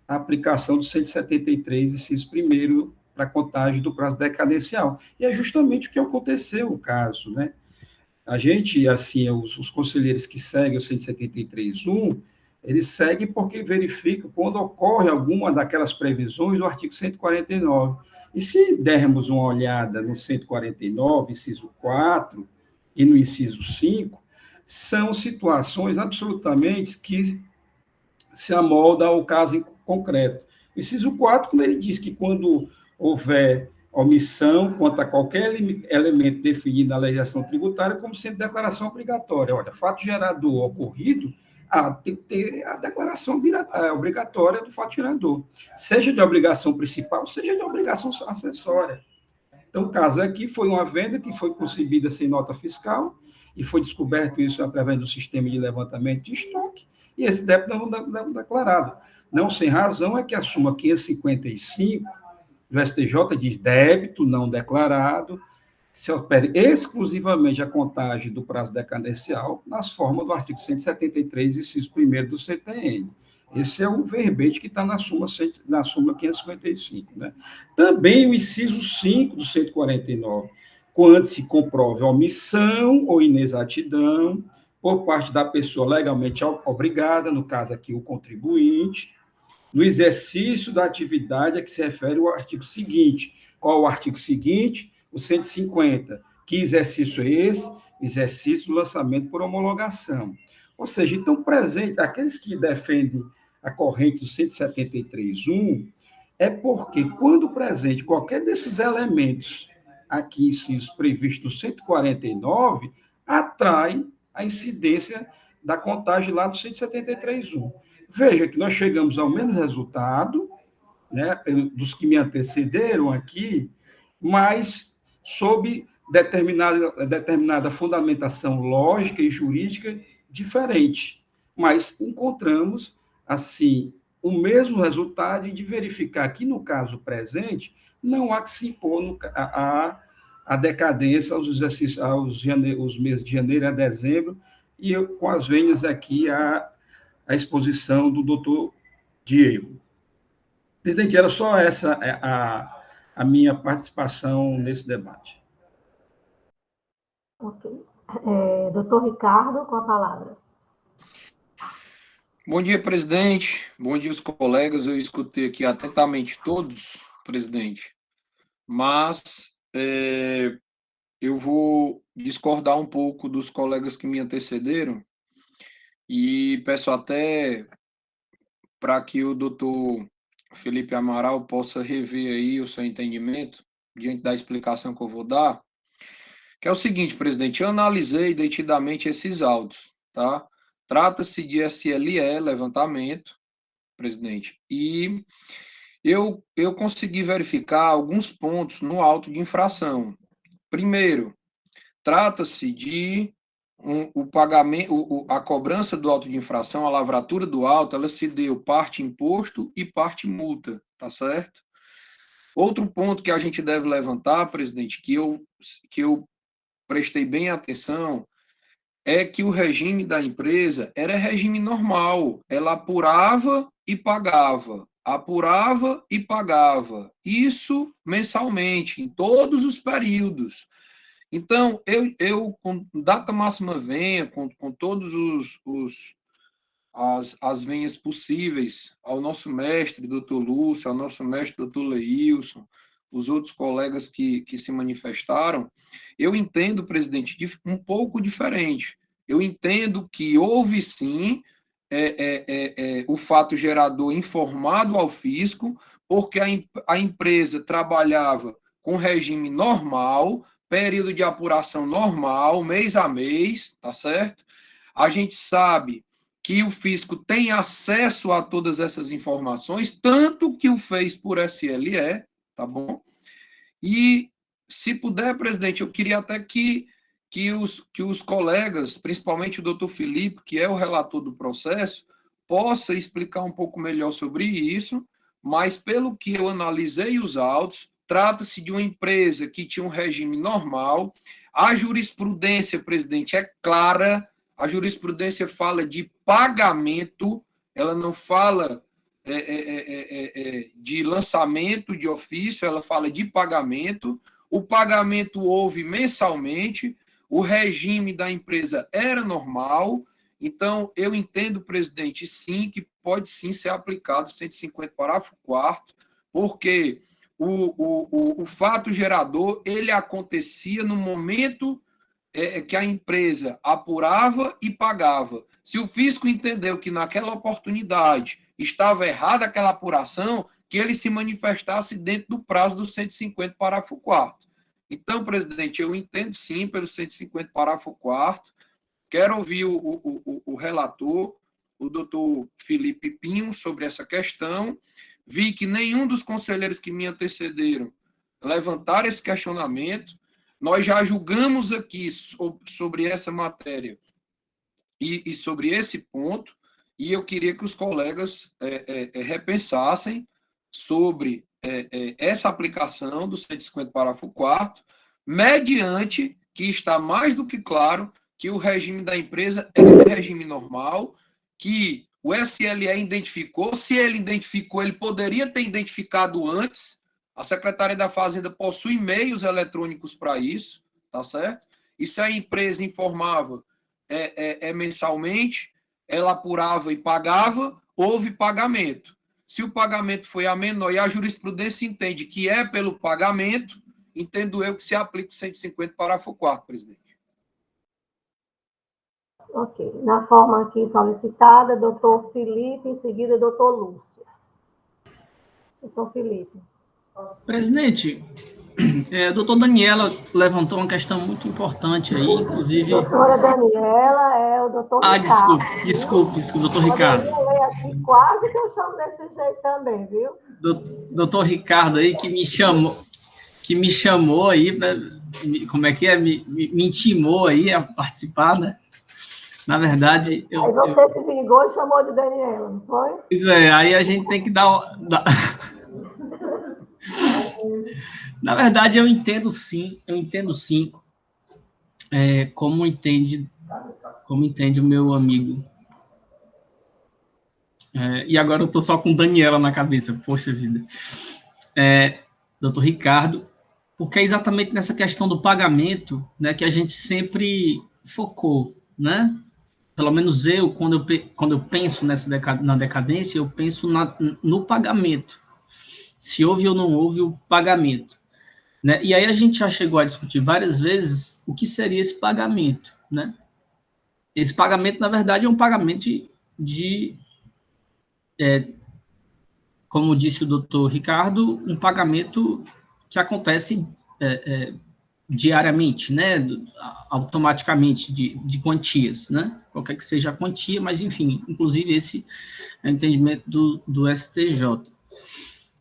a aplicação do 173, inciso 1º, para a contagem do prazo decadencial. E é justamente o que aconteceu no caso, né? A gente, assim, os conselheiros que seguem o 173.1, eles seguem porque verificam quando ocorre alguma daquelas previsões do artigo 149. E se dermos uma olhada no 149, inciso 4, e no inciso 5, são situações absolutamente que se amoldam ao caso em concreto. Inciso 4, quando ele diz que quando houver omissão quanto a qualquer elemento definido na legislação tributária como sendo declaração obrigatória. Olha, fato gerador ocorrido, tem que ter a declaração obrigatória do fato gerador, seja de obrigação principal, seja de obrigação acessória. Então, o caso aqui foi uma venda que foi concebida sem nota fiscal, e foi descoberto isso através do sistema de levantamento de estoque, e esse débito não declarado. Não sem razão é que a súmula 555 do STJ diz débito não declarado, se opere exclusivamente a contagem do prazo decadencial nas formas do artigo 173, inciso 1º do CTN. Esse é o verbete que está na súmula 555. Né? Também o inciso 5 do 149, quando se comprove omissão ou inexatidão por parte da pessoa legalmente obrigada, no caso aqui o contribuinte, no exercício da atividade a que se refere o artigo seguinte. Qual o artigo seguinte? O 150. Que exercício é esse? Exercício do lançamento por homologação. Ou seja, então, presente, aqueles que defendem a corrente do 173.1, é porque, quando presente qualquer desses elementos aqui, incisos previstos no 149, atrai a incidência da contagem lá do 173.1. Veja que nós chegamos ao mesmo resultado, né, dos que me antecederam aqui, mas sob determinada fundamentação lógica e jurídica diferente. Mas encontramos, assim, o mesmo resultado de verificar que, no caso presente, não há que se impor a decadência aos exercícios, os meses de janeiro a dezembro, e eu, com as venhas aqui, a exposição do doutor Diego. Presidente, era só essa a minha participação nesse debate. Ok. Doutor Ricardo, com a palavra. Bom dia, presidente. Bom dia, os colegas. Eu escutei aqui atentamente todos, presidente, mas eu vou discordar um pouco dos colegas que me antecederam e peço até para que o doutor Felipe Amaral possa rever aí o seu entendimento diante da explicação que eu vou dar, que é o seguinte, presidente, eu analisei detidamente esses autos, tá? Trata-se de SLE, levantamento, presidente, e eu consegui verificar alguns pontos no auto de infração. Primeiro, trata-se de o pagamento, a cobrança do auto de infração, a lavratura do auto, ela se deu parte imposto e parte multa, tá certo? Outro ponto que a gente deve levantar, presidente, que eu prestei bem atenção, é que o regime da empresa era regime normal, ela apurava e pagava, isso mensalmente, em todos os períodos. Então, eu com data máxima venha, com todos as venhas possíveis ao nosso mestre, doutor Lúcio, ao nosso mestre, doutor Leilson, os outros colegas que se manifestaram, eu entendo, presidente, um pouco diferente. Eu entendo que houve, sim, o fato gerador informado ao fisco, porque a empresa trabalhava com regime normal, período de apuração normal, mês a mês, tá certo? A gente sabe que o fisco tem acesso a todas essas informações, tanto que o fez por SLE, tá bom? E, se puder, presidente, eu queria até que os colegas, principalmente o doutor Felipe, que é o relator do processo, possa explicar um pouco melhor sobre isso, mas pelo que eu analisei os autos, trata-se de uma empresa que tinha um regime normal. A jurisprudência, presidente, é clara, a jurisprudência fala de pagamento, ela não fala de lançamento de ofício, ela fala de pagamento. O pagamento houve mensalmente, o regime da empresa era normal. Então, eu entendo, presidente, sim, que pode sim ser aplicado 150, parágrafo 4º, porque o fato gerador, ele acontecia no momento que a empresa apurava e pagava. Se o fisco entendeu que naquela oportunidade estava errada aquela apuração, que ele se manifestasse dentro do prazo do 150, parágrafo 4º. Então, presidente, eu entendo sim pelo 150, parágrafo 4º. Quero ouvir o relator, o doutor Felipe Pinho, sobre essa questão. Vi que nenhum dos conselheiros que me antecederam levantaram esse questionamento. Nós já julgamos aqui sobre essa matéria e sobre esse ponto. e eu queria que os colegas repensassem sobre essa aplicação do 150, parágrafo 4º, mediante que está mais do que claro que o regime da empresa é regime normal, que o SLE identificou, se ele identificou, ele poderia ter identificado antes, a Secretaria da Fazenda possui meios eletrônicos para isso, tá certo? E se a empresa informava mensalmente, ela apurava e pagava, houve pagamento. Se o pagamento foi a menor e a jurisprudência entende que é pelo pagamento, entendo eu que se aplica o 150, parágrafo 4º, presidente. Ok. Na forma aqui solicitada, doutor Felipe, em seguida, doutor Lúcio. Doutor Felipe. Presidente, a doutora Daniela levantou uma questão muito importante aí, inclusive... Doutora Daniela é o doutor Ricardo. Desculpe, doutor Ricardo. Eu leio aqui, quase que eu chamo desse jeito também, viu? Doutor Ricardo aí, que me chamou aí, como é que é? Me intimou aí a participar, né? Na verdade... Aí você se vingou e chamou de Daniela, não foi? Pois é, aí a gente tem que dar... Na verdade, eu entendo sim, como entende o meu amigo. E agora eu estou só com Daniela na cabeça, poxa vida. Doutor Ricardo, porque é exatamente nessa questão do pagamento, né, que a gente sempre focou, né? Pelo menos eu, quando eu penso na decadência, eu penso no pagamento. Se houve ou não houve o pagamento. Né? E aí a gente já chegou a discutir várias vezes o que seria esse pagamento. Né? Esse pagamento, na verdade, é um pagamento como disse o doutor Ricardo, um pagamento que acontece diariamente, né? Automaticamente, de quantias, né? Qualquer que seja a quantia, mas, enfim, inclusive esse é o entendimento do STJ.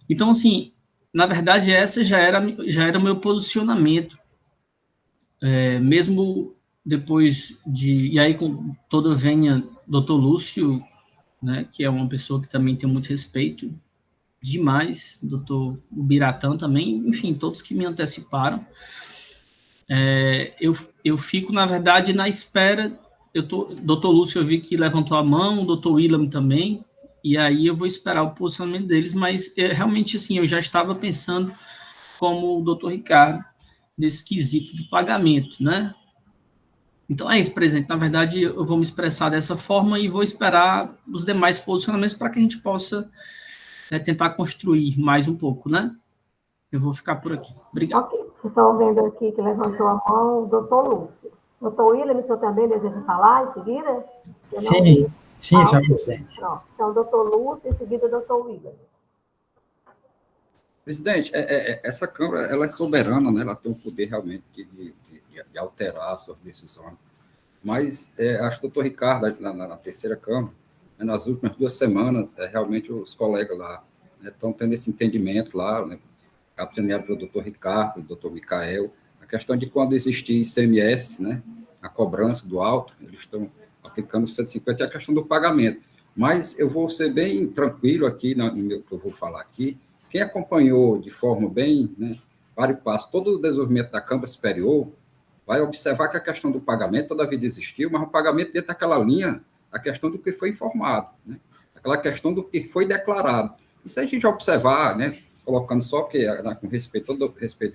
Então, assim, na verdade, essa já era o meu posicionamento, mesmo depois e aí com toda venha doutor Lúcio, né, que é uma pessoa que também tem muito respeito, demais, doutor Biratã também, enfim, todos que me anteciparam, eu fico, na verdade, na espera, doutor Lúcio, eu vi que levantou a mão, doutor William também, e aí eu vou esperar o posicionamento deles, mas realmente, assim, eu já estava pensando como o doutor Ricardo, nesse quesito do pagamento, né? Então é isso, presidente, na verdade eu vou me expressar dessa forma e vou esperar os demais posicionamentos para que a gente possa tentar construir mais um pouco, né? Eu vou ficar por aqui. Obrigado. Ok, vocês estão vendo aqui que levantou a mão o doutor Lúcio. Doutor William, o senhor também deseja falar em seguida? Sim, senhor presidente. Pronto. Então, doutor Lúcio, em seguida, doutor William. Presidente, essa Câmara ela é soberana, né? Ela tem o poder realmente de alterar as suas decisões. Mas acho que o doutor Ricardo, na terceira Câmara, nas últimas 2 semanas, realmente os colegas lá estão tendo esse entendimento lá, né, capitaneado pelo doutor Ricardo, do doutor Micael, a questão de quando existir ICMS, né, a cobrança do alto, eles estão aplicando o 150, e a questão do pagamento. Mas eu vou ser bem tranquilo aqui no meu que eu vou falar aqui. Quem acompanhou de forma bem, né, para e passo, todo o desenvolvimento da Câmara Superior, vai observar que a questão do pagamento toda a vida existiu, mas o pagamento dentro daquela linha, a questão do que foi informado, né? Aquela questão do que foi declarado. Isso a gente observar, né? Colocando só que, com respeito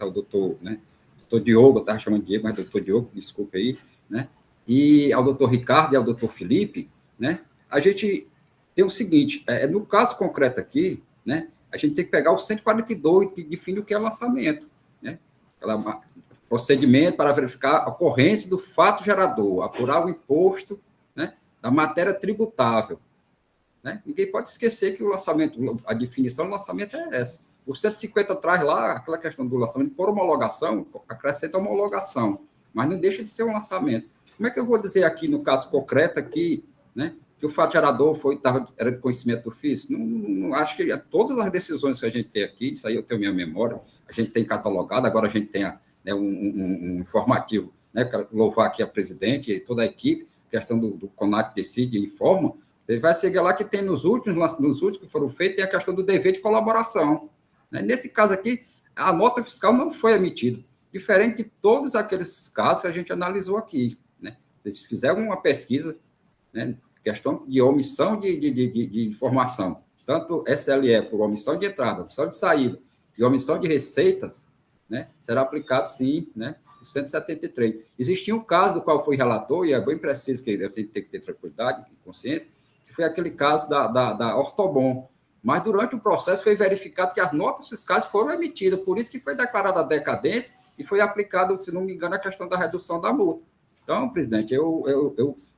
ao doutor, né? Doutor Diogo, eu estava chamando de Diego, mas doutor Diogo, desculpe aí, né? E ao doutor Ricardo e ao doutor Felipe, né? A gente tem o seguinte, no caso concreto aqui, né? A gente tem que pegar o 142, que define o que é lançamento, né? Procedimento para verificar a ocorrência do fato gerador, apurar o imposto, né, da matéria tributável. Né? Ninguém pode esquecer que o lançamento, a definição do lançamento é essa. O 150 traz lá aquela questão do lançamento por homologação, acrescenta homologação, mas não deixa de ser um lançamento. Como é que eu vou dizer aqui, no caso concreto, aqui, né, que o fato gerador era de conhecimento do FIS? Não acho que todas as decisões que a gente tem aqui, isso aí eu tenho minha memória, a gente tem catalogado, agora a gente tem um informativo, né? Quero louvar aqui a presidente e toda a equipe, questão do CONAC decide e informa, Você vai seguir lá que tem nos últimos que foram feitos, tem a questão do dever de colaboração. Né? Nesse caso aqui, a nota fiscal não foi emitida, diferente de todos aqueles casos que a gente analisou aqui. Né? Eles fizeram uma pesquisa, né? Questão de omissão de informação, tanto SLE por omissão de entrada, omissão de saída e omissão de receitas, né? Será aplicado, sim, né? O 173. Existia um caso do qual fui relator, e é bem preciso que você tem que ter tranquilidade e consciência, que foi aquele caso da Ortobon. Mas, durante o processo, foi verificado que as notas fiscais foram emitidas, por isso que foi declarada a decadência e foi aplicado, se não me engano, a questão da redução da multa. Então, presidente,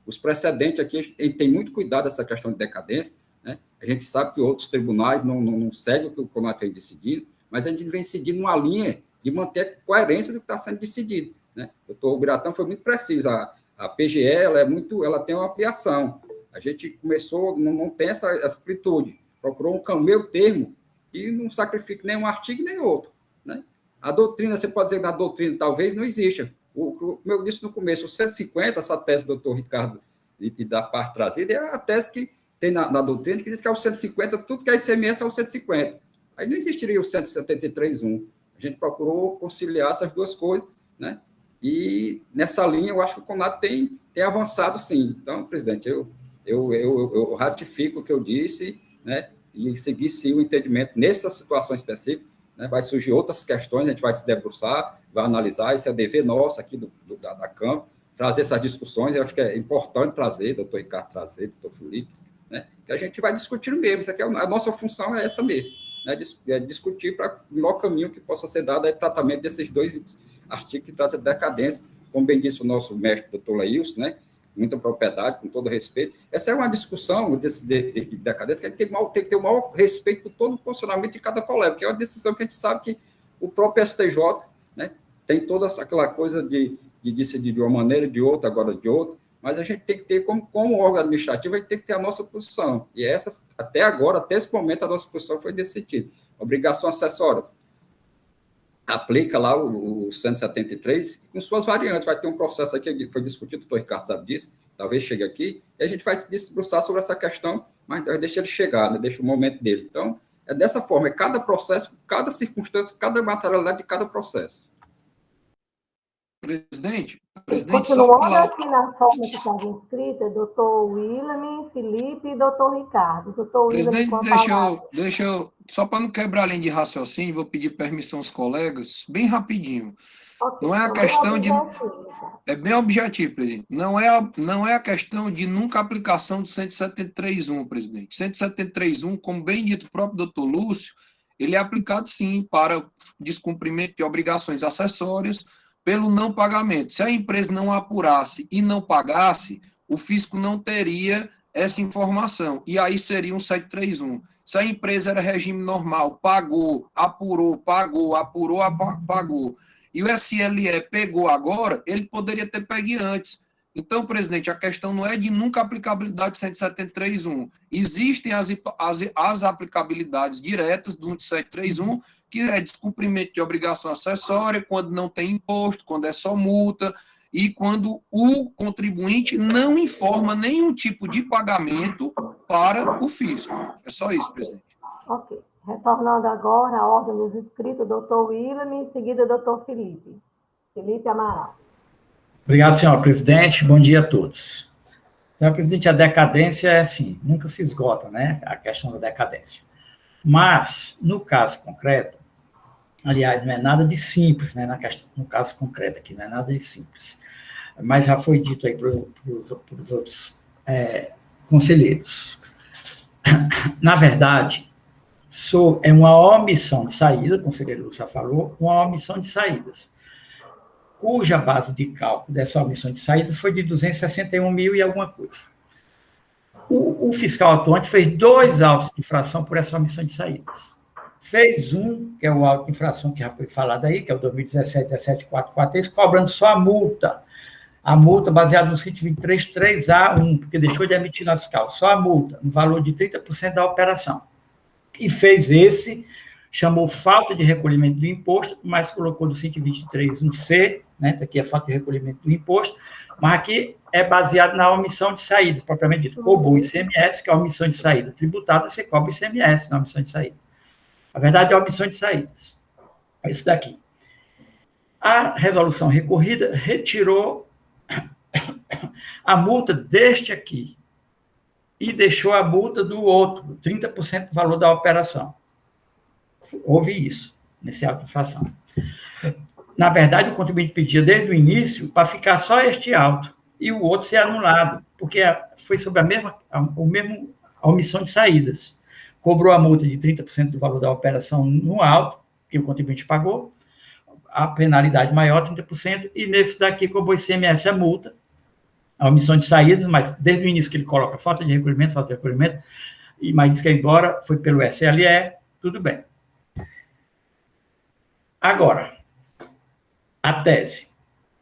os precedentes aqui, a gente tem muito cuidado dessa questão de decadência, né? A gente sabe que outros tribunais não seguem o que o CONAT tem decidido, mas a gente vem seguindo uma linha de manter a coerência do que está sendo decidido, né? O doutor Biratã foi muito preciso. A PGE, ela tem uma ampliação. A gente começou, não tem essa amplitude. Procurou um meio termo e não sacrifica nem um artigo nem outro, né? A doutrina, você pode dizer que na doutrina talvez não exista. Como eu disse no começo, o 150, essa tese do doutor Ricardo e da parte trazida, é a tese que tem na doutrina, que diz que é o 150, tudo que é ICMS é o 150. Aí não existiria o 173.1. A gente procurou conciliar essas duas coisas, né? E nessa linha, eu acho que o CONAT tem avançado, sim. Então, presidente, eu ratifico o que eu disse, né? E seguir, sim, o entendimento nessa situação específica, né? Vai surgir outras questões, a gente vai se debruçar, vai analisar, esse é dever nosso aqui da Câmara, trazer essas discussões. Eu acho que é importante trazer, doutor Ricardo trazer, doutor Felipe, né? Que a gente vai discutir mesmo. Isso aqui a nossa função é essa mesmo, né? Discutir para o melhor caminho que possa ser dado, tratamento desses dois artigos que tratam de decadência, como bem disse o nosso mestre, doutor Laílson, né? Muita propriedade, com todo respeito. Essa é uma discussão de decadência que tem que ter o maior respeito por todo o funcionamento de cada colega, que é uma decisão que a gente sabe que o próprio STJ, né, tem toda aquela coisa de decidir de uma maneira, de outra, agora de outra, mas a gente tem que ter, como órgão administrativo, a gente tem que ter a nossa posição. E essa, até agora, até esse momento, a nossa posição foi decidida. Obrigação acessórias. Aplica lá o 173 com suas variantes. Vai ter um processo aqui que foi discutido, o doutor Ricardo sabe disso, talvez chegue aqui, e a gente vai se debruçar sobre essa questão, mas deixa ele chegar, né? Deixa o momento dele. Então, é dessa forma, é cada processo, cada circunstância, cada materialidade de cada processo. Presidente, continuando aqui na forma que estava inscrita, doutor William, Felipe e doutor Ricardo. Doutor presidente, deixa eu, só para não quebrar a linha de raciocínio, vou pedir permissão aos colegas, bem rapidinho. Okay, não é a questão de... É bem objetivo, presidente. Não é a questão de nunca aplicação do 173.1, presidente. 173.1, como bem dito o próprio doutor Lúcio, ele é aplicado, sim, para descumprimento de obrigações acessórias pelo não pagamento. Se a empresa não apurasse e não pagasse, o fisco não teria essa informação. E aí seria um 731. Se a empresa era regime normal, pagou, apurou, e o SLE pegou agora, ele poderia ter pegue antes. Então, presidente, a questão não é de nunca aplicabilidade de 173.1. Existem as aplicabilidades diretas do 173.1, que é descumprimento de obrigação acessória, quando não tem imposto, quando é só multa, e quando o contribuinte não informa nenhum tipo de pagamento para o fisco. É só isso, presidente. Ok. Retornando agora à ordem dos inscritos, doutor William, em seguida, doutor Felipe. Felipe Amaral. Obrigado, senhor presidente. Bom dia a todos. Senhor presidente, a decadência é assim, nunca se esgota, né? A questão da decadência. Mas, no caso concreto, aliás, não é nada de simples, né? No caso concreto aqui, não é nada de simples. Mas já foi dito aí para os outros conselheiros. Na verdade, é uma omissão de saída, o conselheiro Lúcio já falou, uma omissão de saídas, cuja base de cálculo dessa omissão de saídas foi de 261 mil e alguma coisa. O fiscal atuante fez 2 autos de infração por essa omissão de saídas. Fez um, que é o auto de infração que já foi falado aí, que é o 2017-17443, cobrando só a multa baseada no 123.3A1, porque deixou de emitir na fiscal, só a multa, no valor de 30% da operação. E fez esse, chamou falta de recolhimento do imposto, mas colocou do 123.1C, né, aqui a falta de recolhimento do imposto, mas aqui é baseado na omissão de saída, propriamente dito. Cobrou o ICMS, que é a omissão de saída tributada, você cobra o ICMS na omissão de saída. A verdade é a omissão de saídas. É isso daqui. A resolução recorrida retirou a multa deste aqui e deixou a multa do outro, 30% do valor da operação. Houve isso, nesse ato de infração. Na verdade, o contribuinte pedia desde o início para ficar só este auto e o outro ser anulado, porque foi sobre a omissão de saídas. Cobrou a multa de 30% do valor da operação no auto, que o contribuinte pagou, a penalidade maior, 30%, e nesse daqui cobrou ICMS a multa, a omissão de saídas, mas desde o início que ele coloca falta de recolhimento, mas diz que embora foi pelo SLE, tudo bem. Agora, a tese,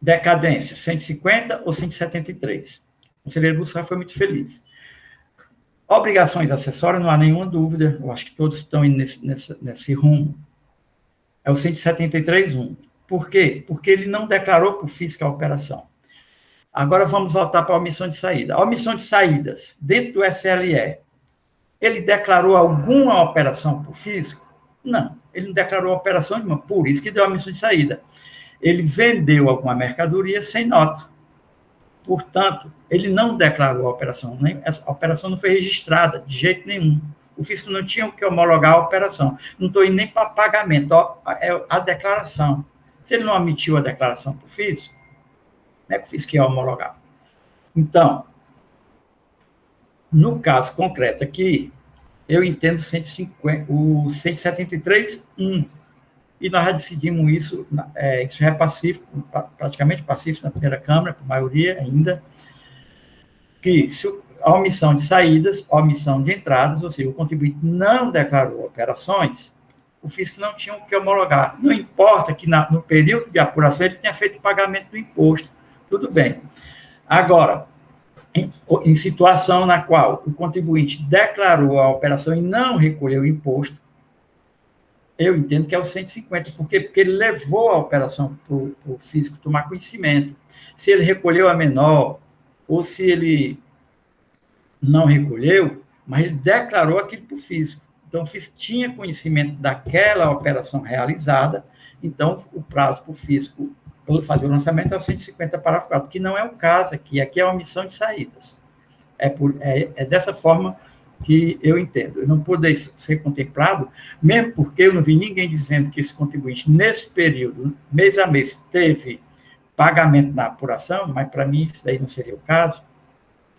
decadência, 150 ou 173? O conselheiro Lúcio foi muito feliz. Obrigações acessórias, não há nenhuma dúvida, eu acho que todos estão indo nesse rumo. É o 173.1. Por quê? Porque ele não declarou para o fisco a operação. Agora vamos voltar para a omissão de saída. A omissão de saídas, dentro do SLE, ele declarou alguma operação para o fisco? Não, ele não declarou operação nenhuma, por isso que deu a omissão de saída. Ele vendeu alguma mercadoria sem nota. Portanto, ele não declarou a operação, a operação não foi registrada de jeito nenhum. O fisco não tinha o que homologar a operação. Não estou indo nem para pagamento, é a declaração. Se ele não emitiu a declaração para o fisco, como é que o fisco ia homologar? Então, no caso concreto aqui, eu entendo o 173.1. E nós já decidimos isso, isso é pacífico, praticamente pacífico na primeira Câmara, por maioria ainda, que se a omissão de saídas, a omissão de entradas, ou seja, o contribuinte não declarou operações, o fisco não tinha o que homologar. Não importa que no período de apuração ele tenha feito o pagamento do imposto, tudo bem. Agora, em situação na qual o contribuinte declarou a operação e não recolheu o imposto, eu entendo que é o 150. Por quê? Porque ele levou a operação para o fisco tomar conhecimento. Se ele recolheu a menor, ou se ele não recolheu, mas ele declarou aquilo para o fisco. Então, o fisco tinha conhecimento daquela operação realizada, então o prazo para o fisco fazer o lançamento é o 150 parágrafo 4, que não é o caso aqui é a omissão de saídas. É dessa forma que eu entendo. Eu não poderia ser contemplado, mesmo porque eu não vi ninguém dizendo que esse contribuinte, nesse período, mês a mês, teve pagamento na apuração, mas para mim isso daí não seria o caso,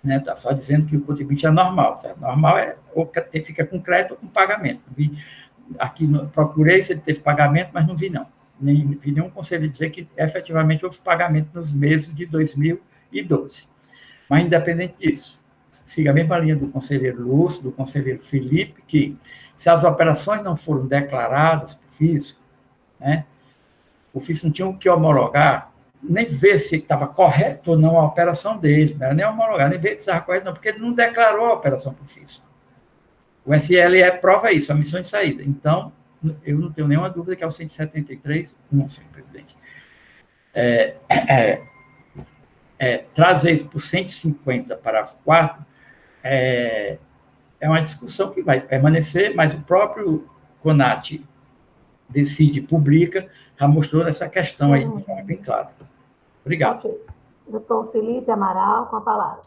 né? Está só dizendo que o contribuinte é normal. Tá? Normal ou fica com crédito ou com pagamento. Aqui procurei se ele teve pagamento, mas não vi não. Nem vi nenhum conselho dizer que efetivamente houve pagamento nos meses de 2012. Mas, independente disso, siga a mesma linha do conselheiro Lúcio, do conselheiro Felipe, que se as operações não foram declaradas para o fisco, né, o fisco não tinha o que homologar, nem ver se estava correto ou não a operação dele, não era nem homologar, nem ver se estava correto, não, porque ele não declarou a operação para o fisco. O SLE prova isso, a omissão de saída. Então, eu não tenho nenhuma dúvida que é o 173, senhor presidente. Trazer isso para o 150, parágrafo 4, é uma discussão que vai permanecer, mas o próprio CONAT decide, publica, já mostrou essa questão aí de forma bem clara. Obrigado. Okay. Doutor Felipe Amaral, com a palavra.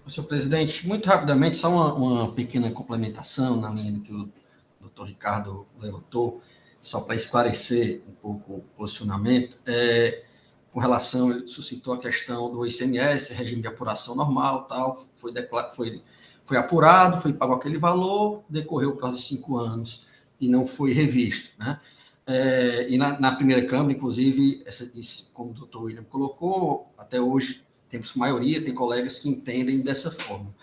Senhor presidente, muito rapidamente, só uma pequena complementação na linha do que o doutor Ricardo levantou, só para esclarecer um pouco o posicionamento. Com relação, ele suscitou a questão do ICMS, regime de apuração normal, tal, foi apurado, foi pago aquele valor, decorreu o prazo de 5 anos e não foi revisto, né? E na primeira Câmara, inclusive, como o doutor William colocou, até hoje temos maioria, tem colegas que entendem dessa forma.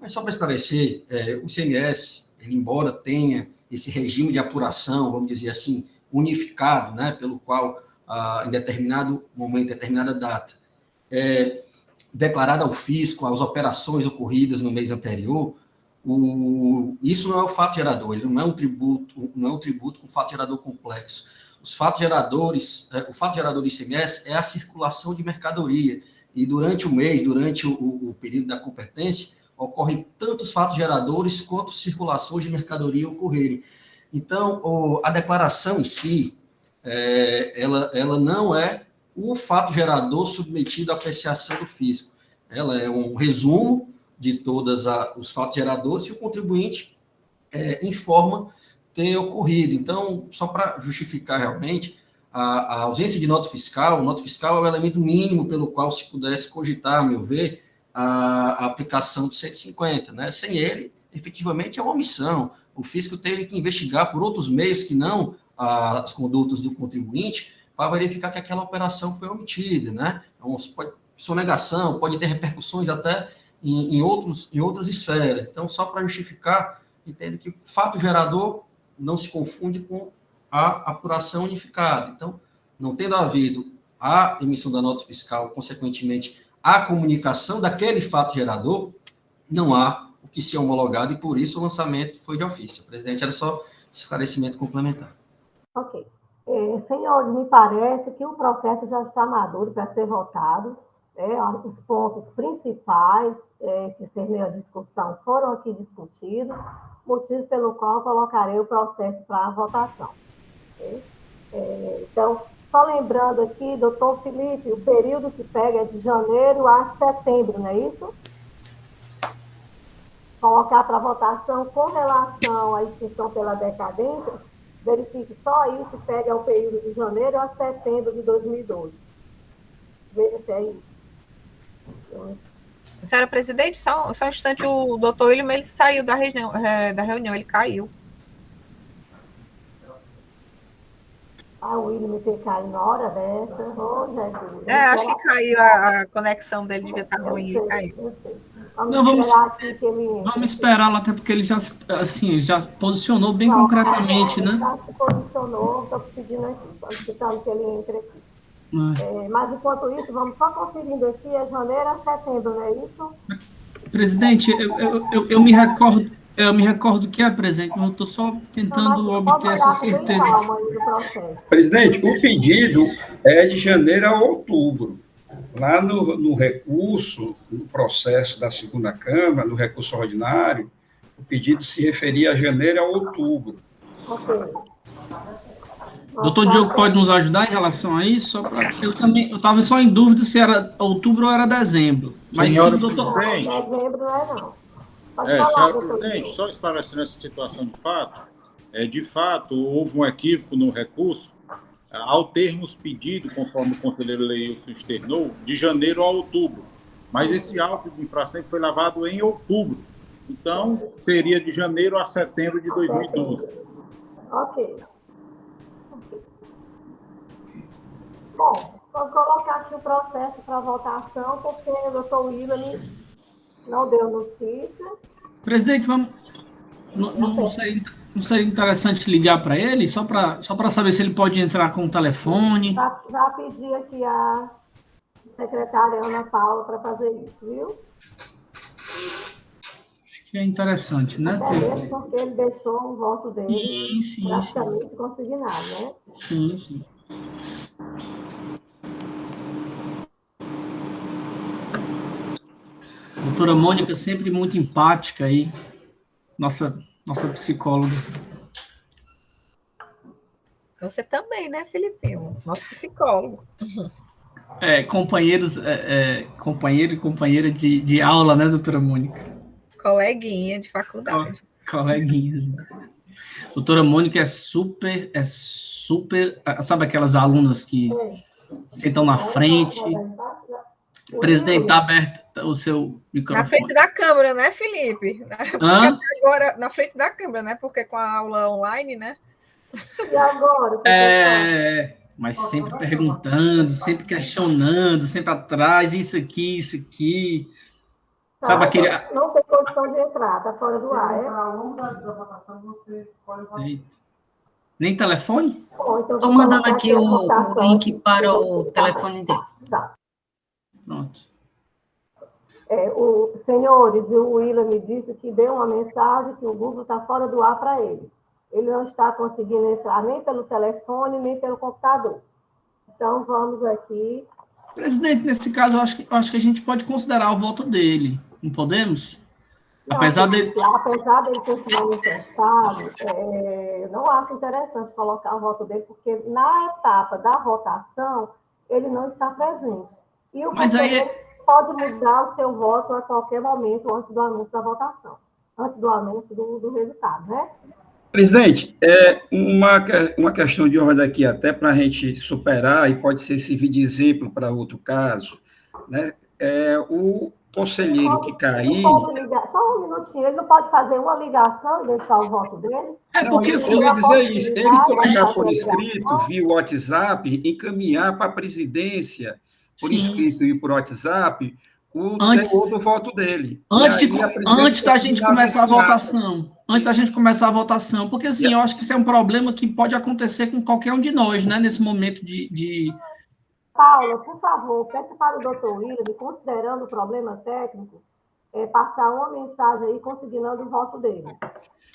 Mas só para esclarecer, o ICMS, ele, embora tenha esse regime de apuração, vamos dizer assim, unificado, né, pelo qual em determinado momento, determinada data, declarada ao fisco as operações ocorridas no mês anterior, isso não é o fato gerador, ele não é um tributo com fato gerador complexo. Os fatos geradores, o fato gerador do ICMS é a circulação de mercadoria, e durante o mês, durante o período da competência, ocorrem tantos fatos geradores quanto circulações de mercadoria ocorrerem. Então, a declaração em si, ela não é o fato gerador submetido à apreciação do fisco. Ela é um resumo de todos os fatos geradores e o contribuinte informa ter ocorrido. Então, só para justificar realmente, a ausência de nota fiscal é o elemento mínimo pelo qual se pudesse cogitar, a meu ver, a aplicação do 150, né? Sem ele, efetivamente, é uma omissão. O fisco teve que investigar por outros meios que não as condutas do contribuinte para verificar que aquela operação foi omitida, né? Então, sonegação, pode ter repercussões até em outras esferas. Então, só para justificar, entendo que o fato gerador não se confunde com a apuração unificada. Então, não tendo havido a emissão da nota fiscal, consequentemente, a comunicação daquele fato gerador, não há o que ser homologado e, por isso, o lançamento foi de ofício. Presidente, era só esclarecimento complementar. Ok. Senhores, me parece que o processo já está maduro para ser votado. Os pontos principais que serviram à discussão foram aqui discutidos, motivo pelo qual colocarei o processo para a votação. Então, só lembrando aqui, doutor Felipe, o período que pega é de janeiro a setembro, não é isso? Colocar para votação com relação à extinção pela decadência, verifique só aí se pega o período de janeiro a setembro de 2012. Veja se é isso. Senhora presidente, só um instante, o doutor William, ele saiu da reunião, ele caiu. O William ter caído na hora dessa. Jesus. Acho que caiu, a conexão dele devia estar ruim, ele caiu. Eu sei. Vamos esperar aqui que ele entre. Vamos esperar lá, até porque ele já posicionou bem concretamente, né? Já se posicionou, estou pedindo aqui, solicitando que ele entre aqui. Mas, enquanto isso, vamos só conferindo aqui, é janeiro a setembro, não é isso? Presidente, eu me recordo que presidente, eu estou só tentando obter essa certeza. Presidente, o pedido é de janeiro a outubro. Lá no recurso, no processo da segunda Câmara, no recurso ordinário, o pedido se referia a janeiro a outubro. Ok. Doutor Diogo pode nos ajudar em relação a isso? Eu estava só em dúvida se era outubro ou era dezembro. Mas senhora sim, doutor... presidente. Dezembro não é, não. Senhora presidente, só esclarecendo essa situação de fato, houve um equívoco no recurso, ao termos pedido, conforme o conselheiro Leilson externou, de janeiro a outubro. Mas esse auto de infração foi lavado em outubro. Então, seria de janeiro a setembro de 2012. Ok. Bom, vou colocar aqui o processo para votação, porque o doutor William não deu notícia. Presidente, não seria interessante ligar para ele, só para saber se ele pode entrar com o telefone? Já pedi aqui a secretária Ana Paula para fazer isso, viu? Acho que é interessante, né? Até mesmo porque ele deixou o voto dele praticamente consignado, né? Sim. Doutora Mônica, sempre muito empática aí, nossa psicóloga. Você também, né, Felipinho? Nosso psicólogo. Companheiro e companheira de aula, né, doutora Mônica? Coleguinha de faculdade. Coleguinhas. Doutora Mônica é super, sabe aquelas alunas que sentam na frente? Presidente, está aberto o seu microfone. Na frente da câmera, né, Felipe? Agora, na frente da câmera, né? Porque com a aula online, né? E agora? Mas sempre perguntando, sempre questionando, sempre atrás, isso aqui. Sabe aquele... Não tem condição de entrar, está fora do ar, Nem telefone? Estou mandando aqui o link para o telefone dele. Tá. Pronto. Senhores, o William me disse que deu uma mensagem que o Google está fora do ar para ele. Ele não está conseguindo entrar nem pelo telefone, nem pelo computador. Então, vamos aqui Presidente, nesse caso, eu acho que a gente pode considerar o voto dele, não podemos? Não, Apesar dele ter se manifestado, eu não acho interessante colocar o voto dele, porque na etapa da votação, ele não está presente. E o conselheiro pode mudar o seu voto a qualquer momento antes do anúncio da votação, antes do anúncio do resultado, né? Presidente, uma questão de ordem aqui, até para a gente superar, e pode servir de exemplo para outro caso, né? O conselheiro que cair... Só um minutinho, ele não pode fazer uma ligação e deixar o voto dele? Porque eu ia dizer isso, ele colocar por escrito, via WhatsApp, encaminhar para a presidência, por escrito e por WhatsApp, o teor do voto dele. Antes da gente começar a votação. Antes da gente começar a votação. Porque, assim, eu acho que isso é um problema que pode acontecer com qualquer um de nós, né? Nesse momento de... Paula, por favor, peça para o doutor William, considerando o problema técnico, passar uma mensagem aí consignando o voto dele.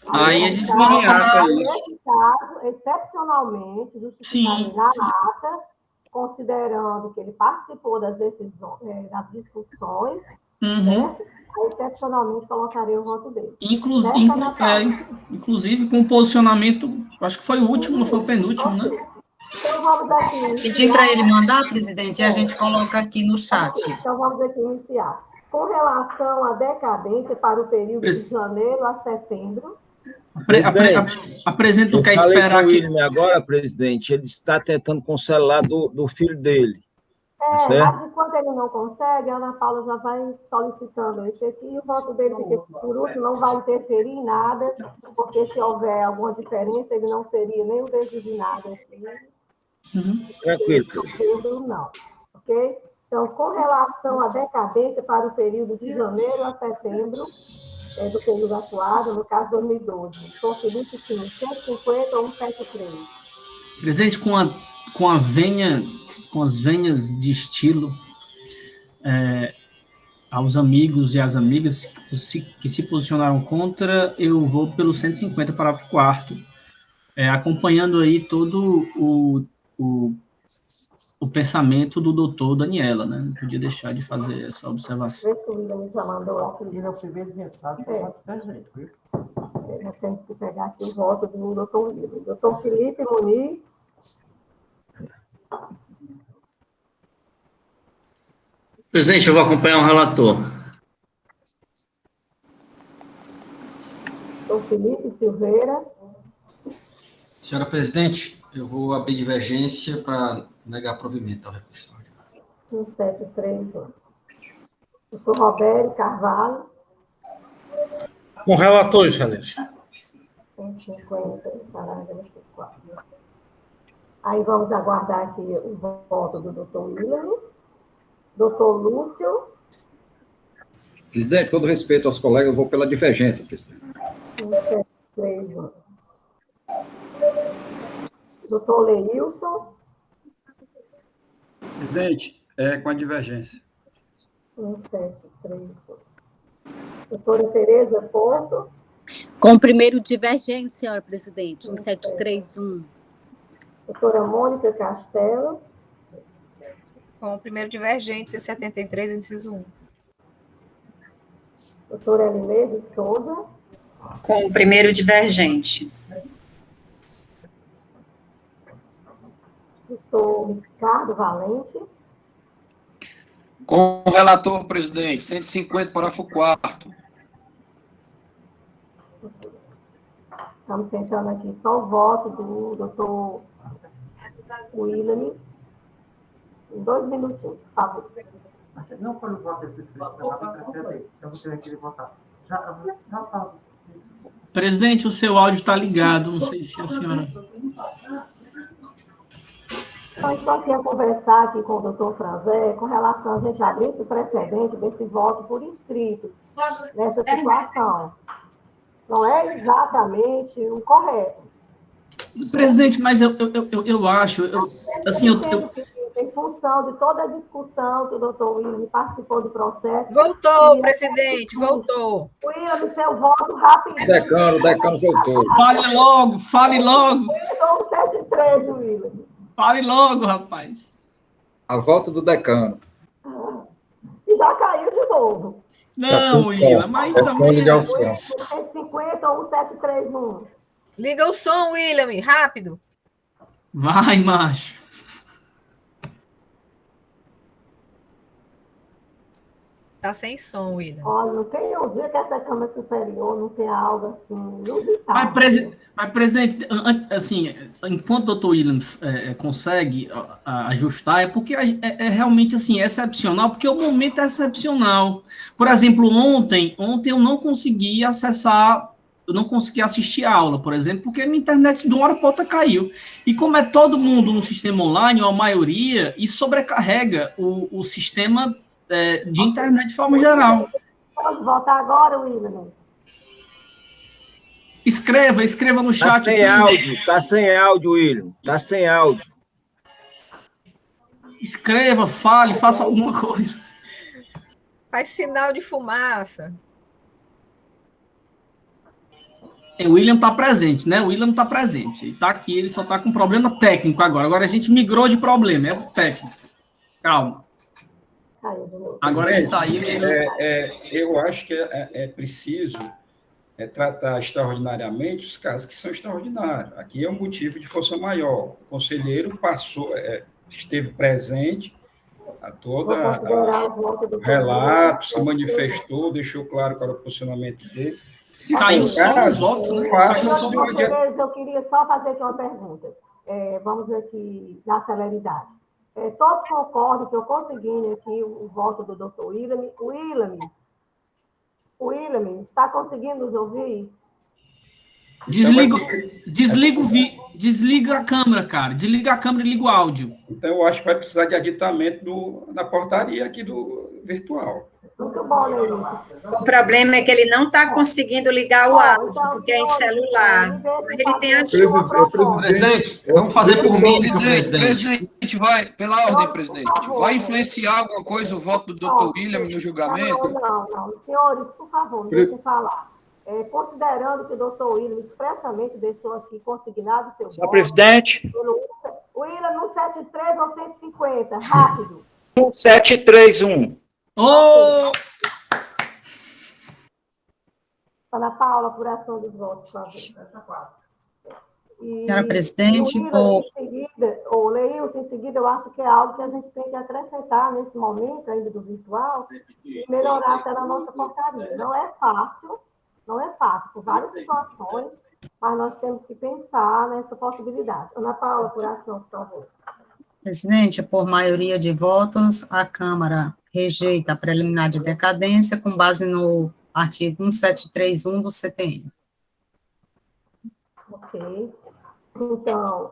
Aí a gente coloca nesse caso, excepcionalmente, justificado na ata, considerando que ele participou das decisões, das discussões, certo? Aí, excepcionalmente, colocarei o voto dele. Inclusive com o posicionamento, acho que foi o último, não foi o penúltimo, né? Então, vamos aqui. Pedir para ele mandar, presidente, e a gente coloca aqui no chat. Então, vamos aqui iniciar. Com relação à decadência para o período de janeiro a setembro. Apresenta o que é esperar aqui. Agora, presidente, ele está tentando cancelar do filho dele. Mas enquanto ele não consegue, a Ana Paula já vai solicitando esse aqui, e o voto dele, porque por último não vai interferir em nada, porque se houver alguma diferença, ele não seria nem o designado aqui. Tranquilo. Não, ok? Então, com relação à decadência para o período de janeiro a setembro, do período atuado, no caso 2012, Dr. Felipe tinha 150 ou 173. Presente com as venhas de estilo, aos amigos e às amigas que se posicionaram contra, eu vou pelo 150, parágrafo 4º, acompanhando aí todo o pensamento do doutor Daniela, né? Não podia deixar de fazer essa observação. Vê se o William já mandou aqui. Nós temos que pegar aqui o voto do doutor William. Doutor Felipe Muniz. Presidente, eu vou acompanhar o relator. Doutor Felipe Silveira. Senhora presidente, eu vou abrir divergência para negar provimento ao recurso. 173. Doutor Roberto Carvalho. Com o relator, excelência. 150, parágrafo 4. Aí vamos aguardar aqui o voto do doutor William. Doutor Lúcio. Presidente, todo respeito aos colegas, eu vou pela divergência, presidente. 173. Doutor Leilson. Presidente, com a divergência. 173. Doutora Tereza Porto. Com o primeiro divergente, senhora presidente, 1731. Doutora Mônica Castelo. Com o primeiro divergente, 173, inciso 1. Doutora Elineide Souza. Com o primeiro divergente. Doutor Ricardo Valente. Com o relator, presidente, 150, parágrafo 4º. Estamos tentando aqui só o voto do doutor William. 2 minutinhos, por favor. Não foi o voto do presidente, então você vai querer votar. Já está. Presidente, o seu áudio está ligado, não sei se a senhora... Então, estou aqui a conversar aqui com o doutor Franzé com relação a gente abrir esse precedente desse voto por escrito nessa situação. Não é exatamente o correto. Presidente, mas eu acho... Em função de toda a discussão que o doutor William participou do processo... Voltou, presidente, voltou. William, seu voto rapidinho. O decano voltou. Fale logo. Estou 73, William. Fale logo, rapaz. A volta do decano. E já caiu de novo. Não, Willa, mas também... O 150 ou 1731? Liga o som, William, rápido. Vai, macho. Tá sem som, William. Olha, não tem um dia que essa Câmara Superior não tem algo assim inusitado. Mas, presidente, assim, enquanto o doutor William consegue ajustar, é porque é realmente assim, excepcional, porque o momento é excepcional. Por exemplo, ontem eu não consegui acessar, eu não consegui assistir a aula, por exemplo, porque minha internet de uma hora para outra caiu. E como é todo mundo no sistema online, ou a maioria, isso sobrecarrega o sistema de internet de forma geral. Pode voltar agora, William? Escreva no chat aqui. Tá sem áudio, William. Tá sem áudio. Escreva, fale, faça alguma coisa. Faz sinal de fumaça. O William está presente, né? O William está presente. Ele está aqui, ele só está com problema técnico agora. Agora a gente migrou de problema, é o técnico. Calma. Agora ele saiu. Eu acho que é preciso tratar extraordinariamente os casos que são extraordinários. Aqui é um motivo de força maior. O conselheiro esteve presente a toda o relato, se manifestou, deixou claro qual era o posicionamento dele. Se caiu só os votos, né? Eu queria só fazer aqui uma pergunta. Vamos aqui na celeridade. Todos concordam que eu consegui aqui o voto do doutor William. William, está conseguindo nos ouvir? Desliga a câmera, cara. Desliga a câmera e liga o áudio. Então, eu acho que vai precisar de aditamento na portaria aqui do virtual. Muito bom, Leilson. O problema é que ele não está conseguindo ligar o áudio, porque é em celular. Mas ele tem a Presidente, vamos fazer por mímica, presidente. Presidente, pela ordem, presidente, vai influenciar alguma coisa o voto do doutor William no julgamento? Não. Senhores, por favor, me deixem falar. Considerando que o doutor William expressamente deixou aqui consignado seu voto... Senhor presidente. William, no 73 ou 150, rápido. 1731. Oh! Ana Paula, apuração dos votos, por favor. Senhora presidente, o Leilson, em seguida, eu acho que é algo que a gente tem que acrescentar nesse momento ainda do virtual e melhorar até na nossa portaria. Não é fácil, por várias situações, mas nós temos que pensar nessa possibilidade. Ana Paula, apuração, por favor. Presidente, por maioria de votos, a Câmara rejeita a preliminar de decadência com base no artigo 1731 do CTN. Ok. Então,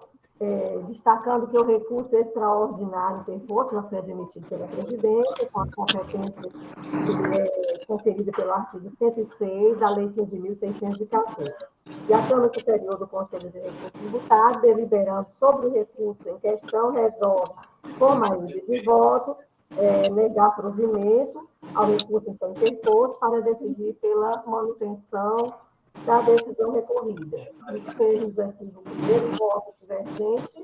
destacando que o recurso extraordinário interposto já foi admitido pela presidência, com a competência conferida pelo artigo 106 da Lei 15.614. E a Câmara Superior do Conselho de Recursos Tributários, deliberando sobre o recurso em questão, resolve, por maioria de voto, negar provimento ao recurso então interposto para decidir pela manutenção da decisão recorrida. Os termos aqui do primeiro voto divergente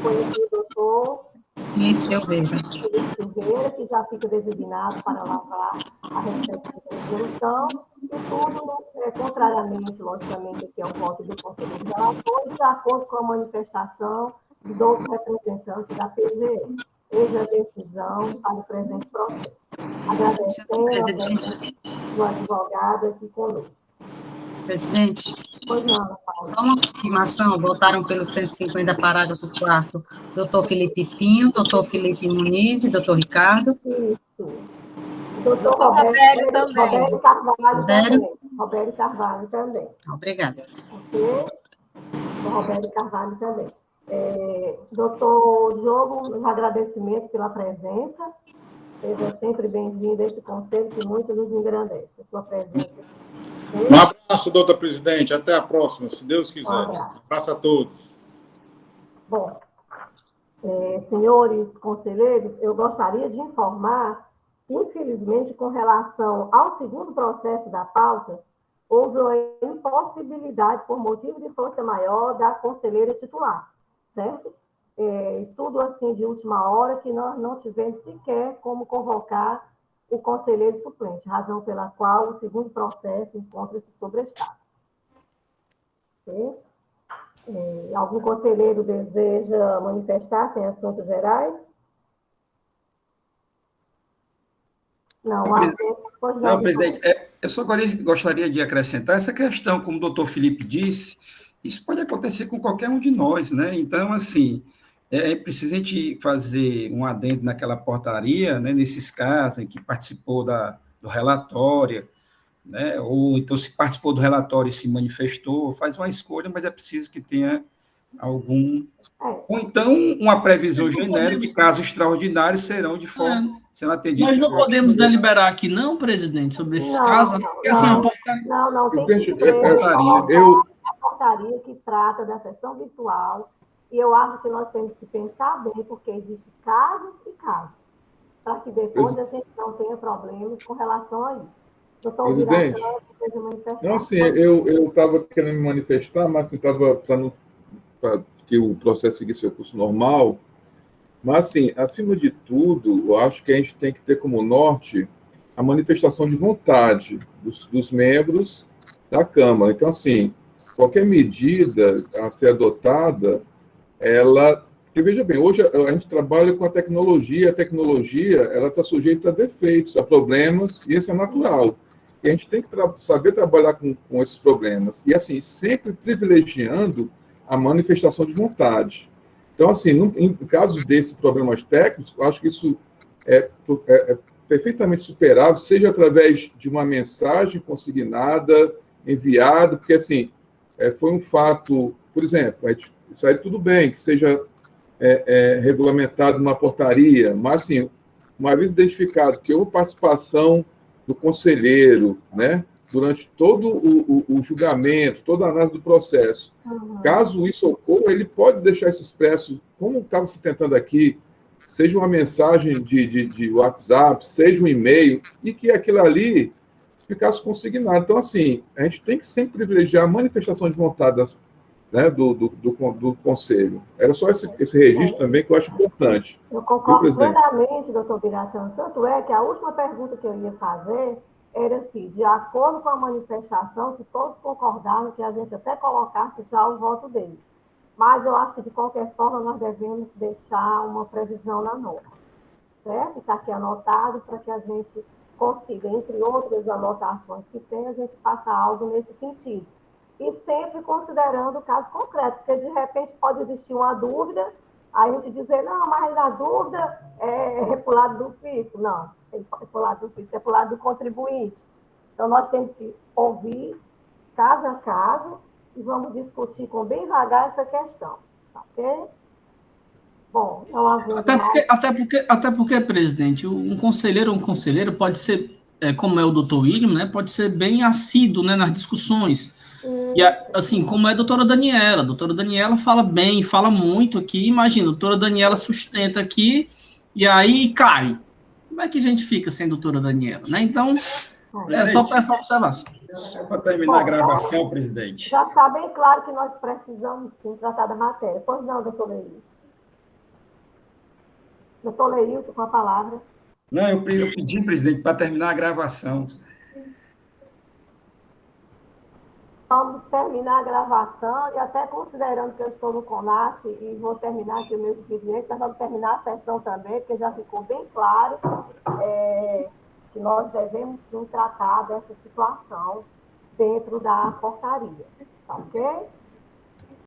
foi aqui o doutor Felipe Silveira, que já fica designado para lavar a respectiva resolução, e tudo, contrariamente, logicamente, aqui ao voto do conselheiro relator, de acordo com a manifestação do outro representante da PGE. Eis a decisão para o presente processo. Agradecendo o advogado aqui conosco. Presidente, Pois não, Paulo. só uma confirmação, votaram pelo 150, parágrafo 4º, doutor Felipe Pinho, doutor Felipe Muniz e doutor Ricardo. Isso. Doutor Roberto também. Roberto Carvalho também. Obrigada. Ok? O Roberto Carvalho também. Doutor Diogo, um agradecimento pela presença. Seja sempre bem-vindo a esse conselho que muito nos engrandece. A sua presença. Um abraço, doutor presidente. Até a próxima, se Deus quiser. Um abraço a todos. Bom, senhores conselheiros, eu gostaria de informar que, infelizmente, com relação ao segundo processo da pauta, houve uma impossibilidade, por motivo de força maior, da conselheira titular, certo? e tudo assim de última hora, que nós não tivemos sequer como convocar o conselheiro suplente, razão pela qual o segundo processo encontra-se sobrestado. Okay? Algum conselheiro deseja manifestar-se em assuntos gerais? Não, não, presidente, eu só gostaria de acrescentar essa questão, como o doutor Felipe disse, isso pode acontecer com qualquer um de nós, né? Então, assim, é preciso a gente fazer um adendo naquela portaria, né, nesses casos em que participou do relatório, né, ou então se participou do relatório e se manifestou, faz uma escolha, mas é preciso que tenha algum... Ou então uma previsão genérica de casos extraordinários serão sendo atendidos. Nós não podemos deliberar aqui, não, presidente, sobre esses casos? Não, tem que ser a portaria que trata da sessão virtual, e eu acho que nós temos que pensar bem, porque existem casos e casos, para que depois a gente não tenha problemas com relação a isso. Doutor Presidente, não, sim, eu estava querendo me manifestar, mas estava para que o processo seguisse seu curso normal, mas, assim, acima de tudo, eu acho que a gente tem que ter como norte a manifestação de vontade dos membros da Câmara. Então, assim, qualquer medida a ser adotada, porque, veja bem, hoje a gente trabalha com a tecnologia ela está sujeita a defeitos, a problemas, e isso é natural. E a gente tem que saber trabalhar com esses problemas. E, assim, sempre privilegiando a manifestação de vontade. Então, assim, em casos desses problemas técnicos, eu acho que isso é perfeitamente superável, seja através de uma mensagem consignada, enviada, porque, assim, foi um fato, por exemplo, isso aí tudo bem, que seja regulamentado numa portaria, mas, assim, uma vez identificado que houve participação do conselheiro, né, durante todo o julgamento, toda a análise do processo. Caso isso ocorra, ele pode deixar isso expresso, como estava se tentando aqui, seja uma mensagem de WhatsApp, seja um e-mail, e que aquilo ali ficasse consignado. Então, assim, a gente tem que sempre privilegiar a manifestação de vontade do Conselho. Era só esse registro também que eu acho importante. Eu concordo plenamente, doutor Biratã. Tanto é que a última pergunta que eu ia fazer era assim, de acordo com a manifestação, se todos concordaram que a gente até colocasse já o voto dele. Mas eu acho que, de qualquer forma, nós devemos deixar uma previsão na norma, certo? Está aqui anotado para que a gente consiga, entre outras anotações que tem, a gente faça algo nesse sentido. E sempre considerando o caso concreto, porque, de repente, pode existir uma dúvida, aí a gente dizer, não, mas a dúvida é pro lado do fisco. Não, é pro lado do fisco, é pro lado do contribuinte. Então, nós temos que ouvir caso a caso e vamos discutir com bem vagar essa questão, ok? Bom, não havendo até porque, presidente, um conselheiro pode ser, como é o doutor William, né, pode ser bem assíduo, né, nas discussões. E, assim, como é a doutora Daniela fala bem, fala muito aqui, imagina, a doutora Daniela sustenta aqui, e aí cai. Como é que a gente fica sem a doutora Daniela, né? Então, é só para essa observação. Só para terminar a gravação, presidente. Já está bem claro que nós precisamos, sim, tratar da matéria. Pois não, doutor Leilson? Doutor Leilson, com a palavra. Não, eu pedi, presidente, para terminar a gravação. Vamos terminar a gravação, e até considerando que eu estou no CONAT e vou terminar aqui o meu expediente, nós vamos terminar a sessão também, porque já ficou bem claro que nós devemos, sim, tratar dessa situação dentro da portaria. Tá ok?